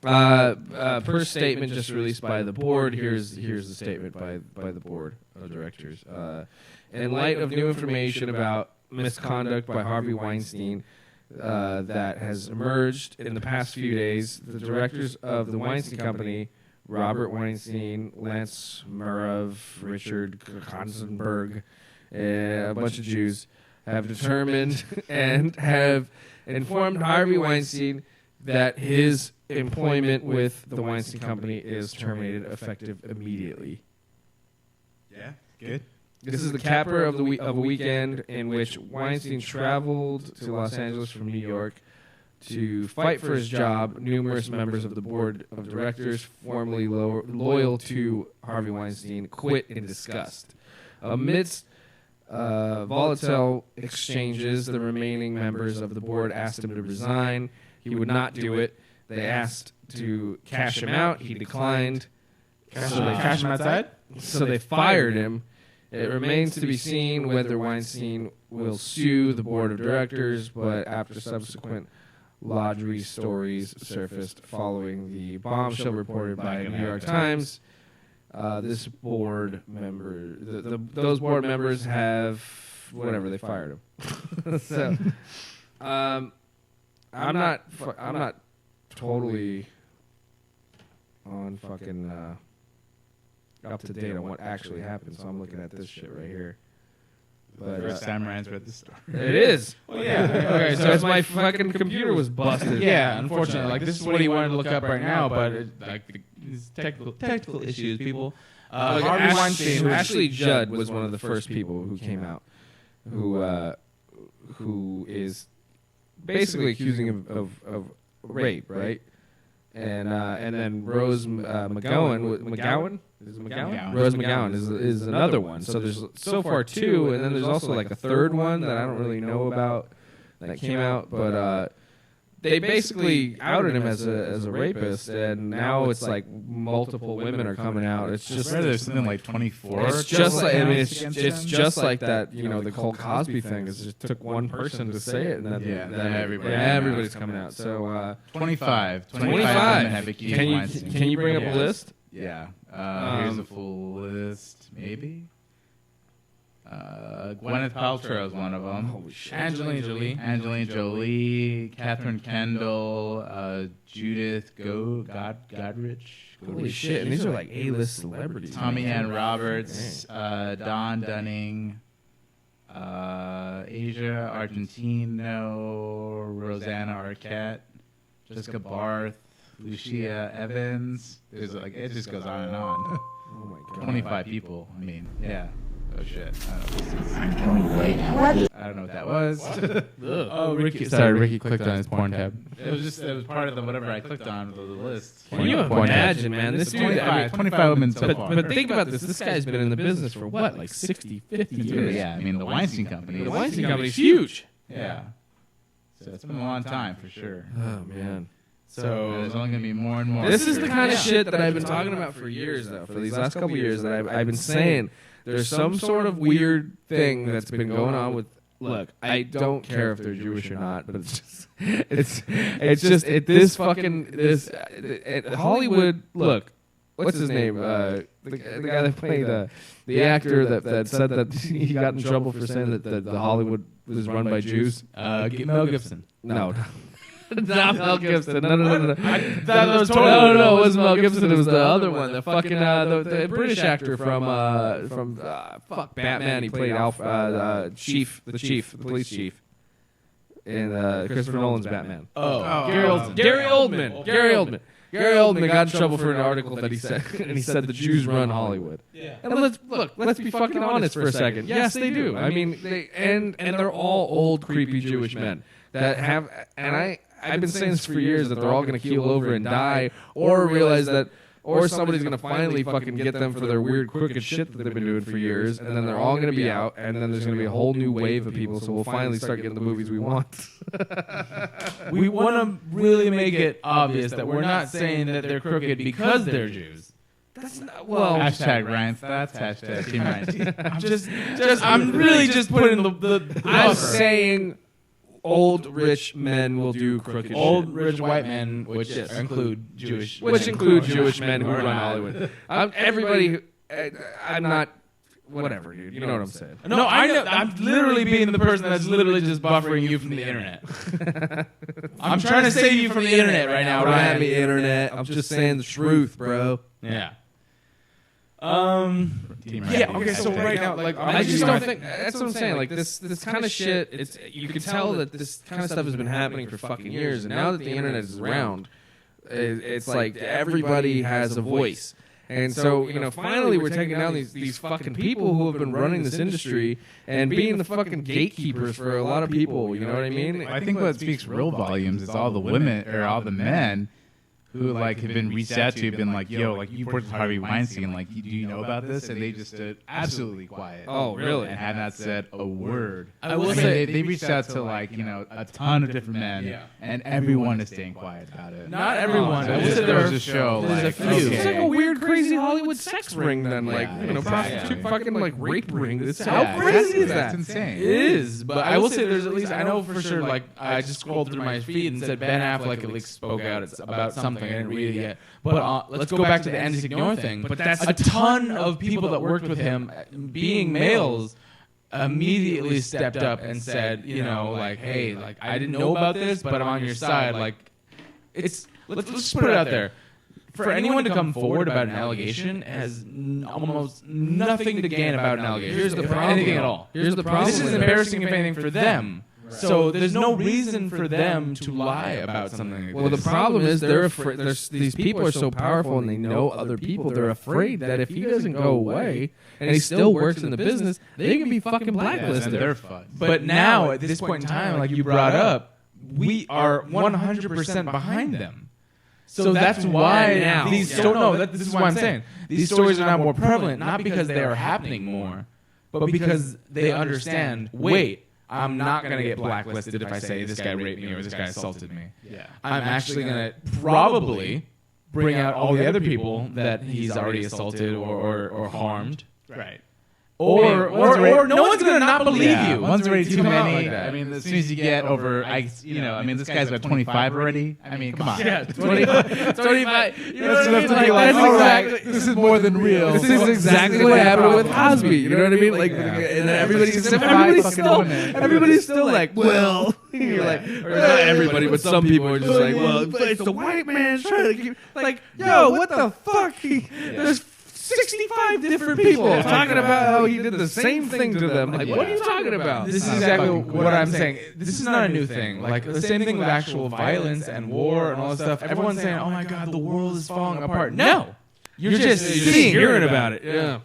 Per statement just released by the board, here's the statement by the board of directors. In light of new information about misconduct by Harvey Weinstein that has emerged in the past few days, the directors of the Weinstein Company, Robert Weinstein, Lance Murov, Richard Konzenberg, a bunch of Jews, have determined and have informed Harvey Weinstein that his employment with the Weinstein Company is terminated effective immediately. Yeah, good. This is the capper of a weekend in which Weinstein traveled to Los Angeles from New York to fight for his job. Numerous members of the board of directors, formerly loyal to Harvey Weinstein, quit in disgust. Amidst volatile exchanges, the remaining members of the board asked him to resign. He would not do it. They asked to cash him out. He declined. So they cash him outside? So they fired him. It remains to be seen whether Weinstein will sue the board of directors, but after subsequent lottery stories surfaced following the bombshell reported by the New York Times, this board member, those board members have whatever, they fired him. So, I'm not totally on fucking up to date on what actually happened, so I'm looking at this shit right here. But First time Ryan's read the story. it is. Well, yeah. Okay, so my fucking computer was busted. Yeah, unfortunately, like this is what he wanted to look up right now, but these technical issues, people. Harvey Weinstein. Ashley Judd was one of the first people who came out, who is basically accusing him of rape, right? And then Rose McGowan. Is it McGowan? McGowan. Rose McGowan is another one. So there's so far two, and then there's also like a third one that I don't really know about that came out, but they basically outed him as a rapist, and now it's like multiple women are coming out. It's just There's something like 24. it's just like it's just like that. You know, the whole Cosby thing is just took one person to say it, and then everybody's coming out. So 25. 25. women have accused Weinstein. Can you bring up a list? Yeah. Here's a full list, maybe. Gwyneth Paltrow is one of them. Holy shit. Angelina Jolie, Catherine Kendall, Judith Godrich. Holy shit! And these are like A-list celebrities. Tommy Ann Roberts, Dawn Dunning, Asia Argentino, Rosanna Arquette, Jessica Barth. Lucia Evans. There's like it just goes on and on. Oh my god. 25 people. I mean, yeah. Oh shit. I don't know what that was. Oh, Ricky. Sorry, Ricky clicked on his porn tab. It was part of the whatever I clicked on the list. Can you imagine, man? This dude, 25 women so far. but think about this. This guy's been in the business for what, like 60, 50 years? Yeah, I mean the Weinstein Company. The Weinstein Company's huge. Yeah. So it's been a long time for sure. Oh man. So there's only gonna be more and more. This is the kind of shit that I've been talking about for years, though. For these last couple of years, that I've been saying there's some sort of weird thing that's been going on with. Look, I don't care if they're Jewish or not, but Hollywood. Look, what's his name? The guy that played the actor that said that he got in trouble for saying that the Hollywood was run by Jews. Mel Gibson. No. Not Mel Gibson. No. That was totally No, it wasn't Mel Gibson. It was the other one. The fucking the British actor from Batman. He played the police chief, in Christopher Nolan's Batman. Gary Oldman. Gary Oldman got in trouble for an article that he said, and he said the Jews run Hollywood. Yeah. And let's be fucking honest for a second. Yes, they do. I mean, they're all old, creepy Jewish men that have, and I've been saying this for years, that they're all going to keel over and die, or realize that, or somebody's going to finally fucking get them for their weird, crooked shit that they've been doing for years, and then they're all going to be out, and then there's going to be a whole new wave of people, so we'll finally start getting the movies we want. We want to really make it obvious that we're not saying that they're crooked because they're Jews. That's not, Hashtag Ryan Thoughts. Hashtag Team Ryan. I'm really just putting the I'm saying old rich men will do crooked shit. Old rich white men, which include Jewish, men who run Hollywood. Everybody, I'm not. Whatever, dude. You know what I'm saying. No, I know. I'm literally being the person that's literally just buffering you from the internet. I'm trying to save you from the internet right now, Ryan. The internet. I'm just saying the truth, bro. Yeah. Okay. So right now, like, I just don't think. That's what I'm saying. Like this kind of shit. It's you can tell that this kind of stuff has been happening for fucking years, and now that the internet is around, it's like everybody has a voice. And so, finally we're taking down these fucking people who have been running this industry and being the fucking gatekeepers for a lot of people, you know what I mean? I think what speaks real volumes is all the women, or all the men who like have been reached out to, have been like, yo, like you worked with Harvey Weinstein, like, do you know about this? And they just stood absolutely quiet. Oh, really? And have not said a word. I will say they reached out to like, a ton of different men, and everyone is staying quiet about it. Not everyone. So there was a show. There's a few. It's like a weird, crazy Hollywood sex ring, then, prostitute fucking like rape ring. How crazy is that? That's insane. It is, but I will say there's at least, I know for sure, like, I just scrolled through my feed and said Ben Affleck at least spoke out about something. I didn't read it yet. But let's go back to the anti-ignore thing. But that's a ton of people that worked with him, being males, immediately stepped up and said, like, hey, like, I didn't know about this, but I'm on your side. Like, let's just put it out there. For anyone to come forward about an allegation has almost nothing to gain about an allegation. Here's the problem. Anything at all. Here's the problem. This is embarrassing, if anything, for them. Right. So there's no reason for them to lie about something like this. The problem is they're afraid. These people are so powerful and they know other people. They're afraid that if he doesn't go away and he still works in the business, they can be fucking blacklisted. And they're fucked. But now, at this point in time, like you brought up, we are 100% behind them. So that's why now. This is what I'm saying. These stories are now more prevalent, not because they are happening more, but because they understand, wait, I'm not going to get blacklisted if I say this guy raped me or this guy assaulted me. Yeah. I'm actually going to probably bring out all the other people that he's already assaulted or harmed. Right. Or no one's going to not believe you. One's already too many. I mean, as soon as you get over, this guy's at 25 already. I mean, come on. Yeah, 25. You know That's what I mean? Like, this is more than real. This is exactly what happened with Cosby. You know what I mean? Like, and everybody's still like, well, you're like, or not everybody, but some people are just like, well, it's the white man trying to keep, like, yo, what the fuck? There's 65 different people talking about how he did the same thing to them. Like, what are you talking about? This is exactly what I'm saying. This is not a new thing. Like the same thing with actual violence and war and all this stuff. Everyone's saying, "Oh my God, the world is falling apart." No, you're just hearing about it. Yeah.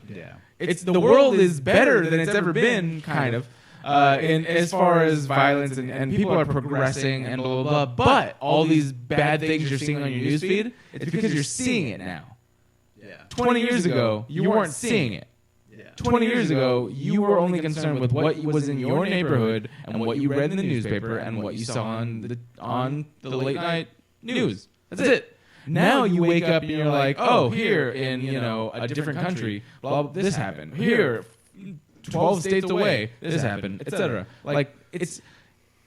It's the world is better than it's ever been, kind of. In as far as violence and people are progressing and blah blah blah. But all these bad things you're seeing on your newsfeed, it's because you're seeing it now. 20 years ago, you weren't seeing it. 20 years ago, you were only concerned with what was in your neighborhood and what you read in the newspaper and what you saw on the late night news. That's it. Now you wake up and you're like, oh, here in a different country, blah, this happened. Here, 12 states away, this happened, etc. Like it's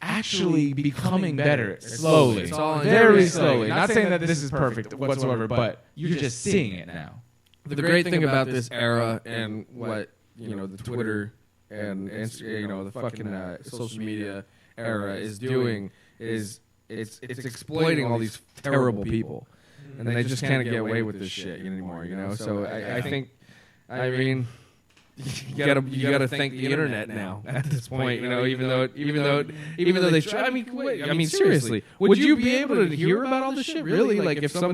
actually becoming better slowly, very slowly. Not saying that this is perfect whatsoever, but you're just seeing it now. The great thing about this era and what the Twitter and the fucking social media era is doing is it's exploiting all these terrible people, and they just can't get away with this shit anymore. So I think, I mean, you gotta thank the internet now at this point. Even though they try. I mean, seriously, would you be able to hear about all this shit? Really? Like, if there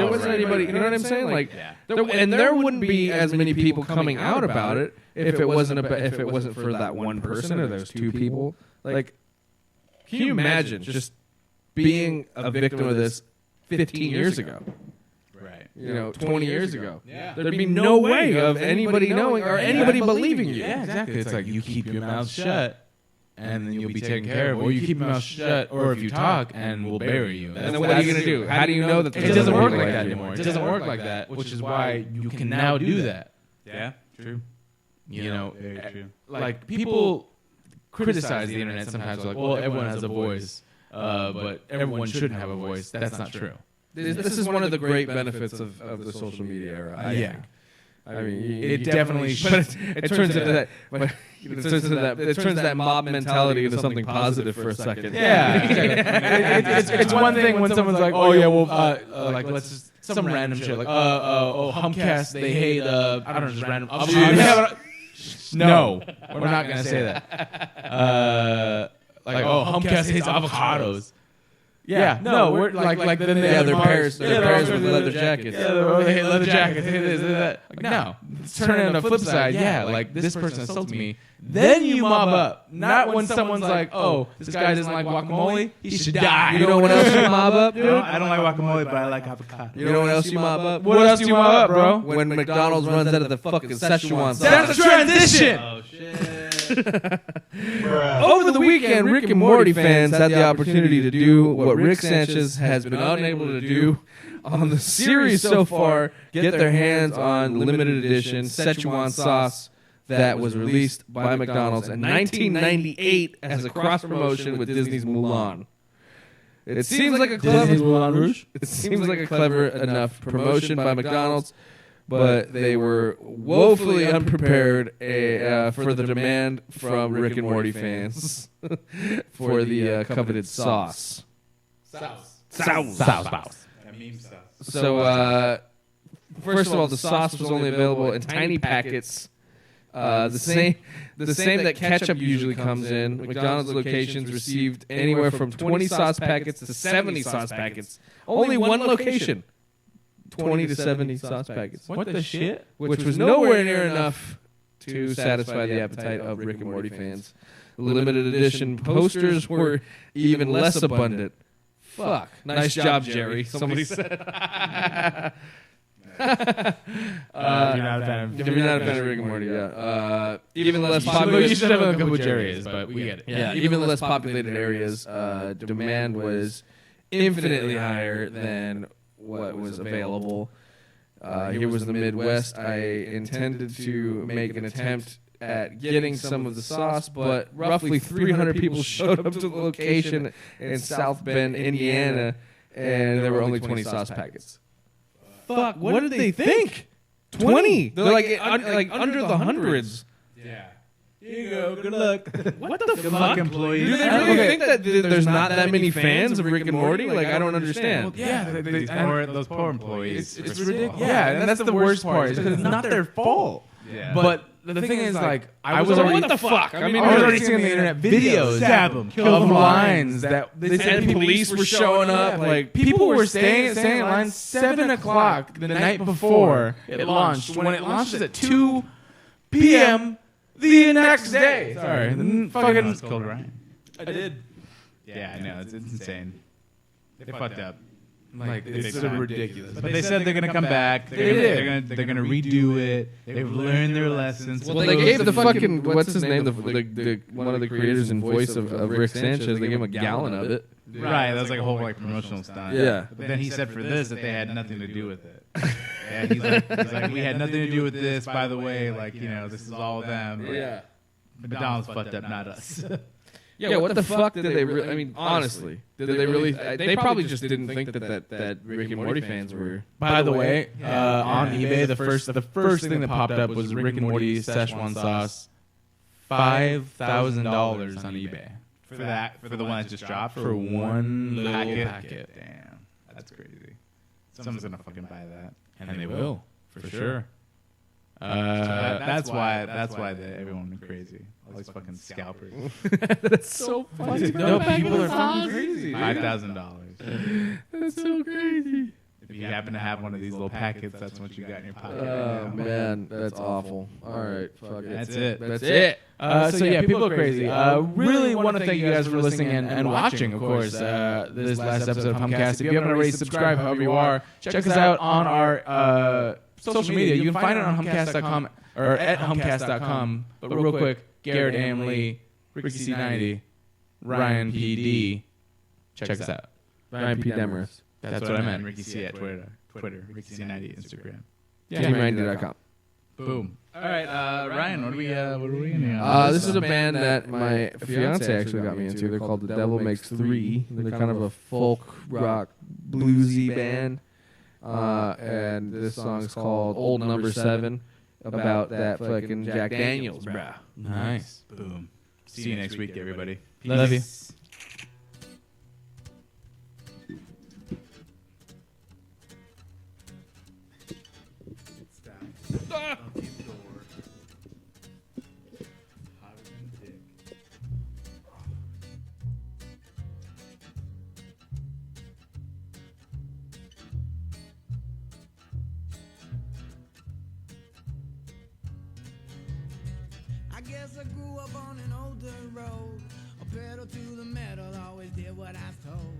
wasn't anybody, you know what I'm saying? Like, there wouldn't be as many people coming out about it if it wasn't for that one person or those two people. Like, can you imagine just being a victim of this 15 years ago? 20 years ago. Yeah. There'd be no way of anybody knowing or anybody believing you. Yeah, exactly. It's like you keep your mouth shut, and then you'll be taken care of. Or you keep your mouth shut, or if you talk, and we'll bury you. And then what are you going to do? How do you know that it doesn't work like that anymore? It doesn't work like that, which is why you can now do that. Yeah, true. Very true. Like, people criticize the internet sometimes. Like, well, everyone has a voice, but everyone shouldn't have a voice. That's not true. This is one of the great benefits of the social media era. I think. I mean, it definitely. But it turns into that. It turns that mob mentality into something positive for a second. Yeah. It's one thing when someone's like, oh yeah, well, like let's just some random shit like, Humpcast, they hate I don't know, just random. No, we're not gonna say that. Like, Humpcast hates avocados. Yeah, no, we're like then their parents with leather jackets. Yeah, they hate leather jackets. They hate this, that. Like, no, turn it on the flip side. Yeah, like this person insulted me. Then you mob up. Not when someone's like, oh, this guy doesn't like guacamole. He should die. You know what else you mob up, dude? I don't like guacamole, but I like avocado. You know what else you mob up? What else do you mob up, bro? When McDonald's runs out of the fucking Szechuan sauce. That's a transition. Oh shit. Over the weekend, Rick and Morty fans had the opportunity to do what Rick Sanchez has been unable to do on the series so far, get their hands on limited edition Szechuan sauce that was released by McDonald's in 1998 as a cross-promotion with Disney's Mulan. It seems like a clever enough promotion by McDonald's, but they were woefully unprepared for the demand from Rick and Morty fans for the coveted sauce. Sauce. So, first of all, the sauce was only available in tiny packets. The same that ketchup usually comes in. McDonald's locations received anywhere from 20 sauce packets to 70 sauce packets. Only one location. 20 to 70 sauce packets. What the shit? Which was nowhere near enough to satisfy the appetite of Rick and Morty fans. The limited edition posters were even less abundant. Fuck. Nice job, Jerry. Somebody said. If you're not a fan of Rick and Morty, yeah. Even less popular. You should have a couple Jerry's, but we get it. Yeah, even the less populated areas, demand was infinitely higher than what was available. Here was the Midwest. I intended to make an attempt at getting some of the sauce, but roughly 300 people showed up to the location in South Bend, Indiana, and there were only 20 sauce packets. Fuck, what did they think? 20? They're like under the hundreds. Yeah. Here you go. Good luck. What the Good fuck? luck, employees. Do they really think that there's not that many fans of Rick and Morty? Like, I don't understand. Or those poor employees. It's ridiculous. Yeah, and that's the worst part. Because it's not their fault. Yeah. But the thing is, like, I was So already what the fuck? I mean, I was already seeing on the internet videos Stab 'em, kill of 'em. lines that they and said police were showing up. Like, people were staying in line 7 o'clock the night before it launched. When it launches at 2 p.m. the next day. Sorry, fucking. It's called Ryan. I did. Yeah, I know. It's insane. They fucked up. Like, it's Big time. ridiculous. But they said they're gonna come back. They're gonna redo it. They've learned their lessons. well, they gave the fucking what's his name, the one of the creators and voice of Rick Sanchez. They gave him a gallon of it. Right, that was like a whole like promotional stunt. Yeah. But then he said for this that they had nothing to do with it. And he's like, we had nothing to do with this. By the way, like this is all them. Yeah. McDonald's fucked up, not us. Yeah, what the fuck did they really? I mean, honestly, did they really? They probably just didn't think that Rick and Morty fans were. By the way, on eBay, the first thing that popped up was Rick and Morty Szechuan sauce, $5,000 on eBay for the one that just dropped for one little packet. Damn, that's crazy. Someone's gonna fucking buy that, And they will for sure. That's why everyone went crazy. All these fucking scalpers. That's so funny. No, people are fucking crazy. $5,000. That's so crazy. If you happen to have one of these little packets, that's what you got in your pocket. Oh man, that's awful. All right, fuck it. That's it. That's it. So yeah, people are crazy. Really want to thank you guys for listening and watching, of course, this last episode of Humpcast. If you haven't already subscribed, however you are, check us out on our social media. You can find it on humcast.com or at humcast.com. But real quick, Garrett AM Lee, Ricky C90, Ryan PD. Check us out. Ryan P. Demarest. That's what I meant. Ricky C at Twitter. Ricky C90 Instagram. Team90.com. Boom. All right, Ryan, what are we in here? This is a band that my fiance actually got me into. They're called The Devil Makes Three. They're kind of a folk rock bluesy band. And this song's called Old Number 7, about that fucking Jack Daniels, bruh. Nice. Boom. See you next week, everybody. Love you. I guess I grew up on an older road. A pedal to the metal, always did what I was told.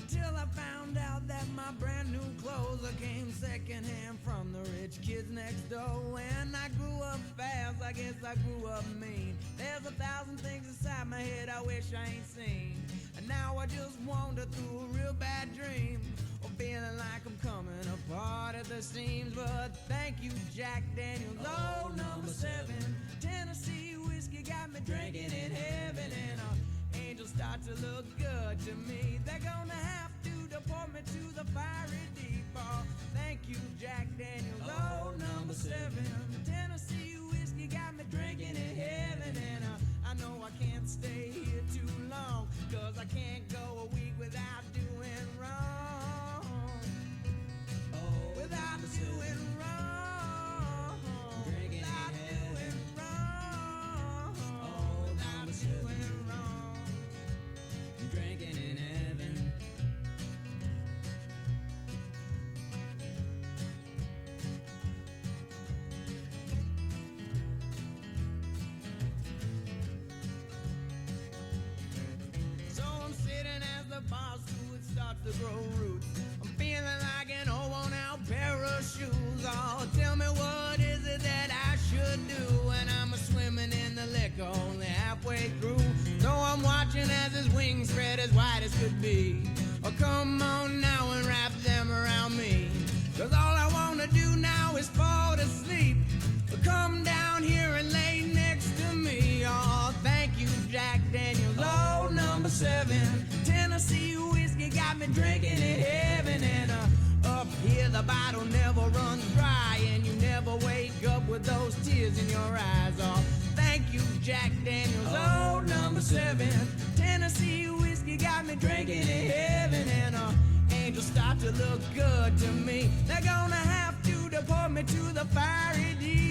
Until I found out that my brand new clothes came secondhand from the rich kids next door. When I grew up fast, I guess I grew up mean. There's 1,000 things inside my head I wish I ain't seen. And now I just wander through a real bad dream, or feeling like I'm coming apart at the seams. But thank you, Jack Daniels, oh, number 7. Tennessee whiskey got me drinking in heaven, and angels start to look good to me. They're gonna have to deport me to the fiery deep. Oh, thank you, Jack Daniels, oh, number 7. Tennessee whiskey got me drinking in heaven, and I know I can't stay here too long, 'cause I can't go a week without doing wrong. Oh, without doing wrong. Drinking without doing wrong. Oh, without doing wrong. Drinking in heaven. So I'm sitting as the bar stool starts to grow roots. I'm feeling like an old worn-out pair of shoes. Oh, tell me what is it that I should do when I'm swimming in the liquor only halfway through. So I'm watching as his wings spread as wide as could be. Oh, come on now and wrap them around me, 'cause all I wanna do now is fall to sleep. Come down here and lay next to me. Oh, thank you, Jack Daniels, oh, number 7. Tennessee whiskey got me drinking in heaven, and up here the bottle never runs dry, and you never wake up with those tears in your eyes. Oh, thank you. you Jack Daniels, old number 7. Tennessee whiskey got me drinking in heaven, and angels start to look good to me. They're gonna have to deport me to the fiery deep.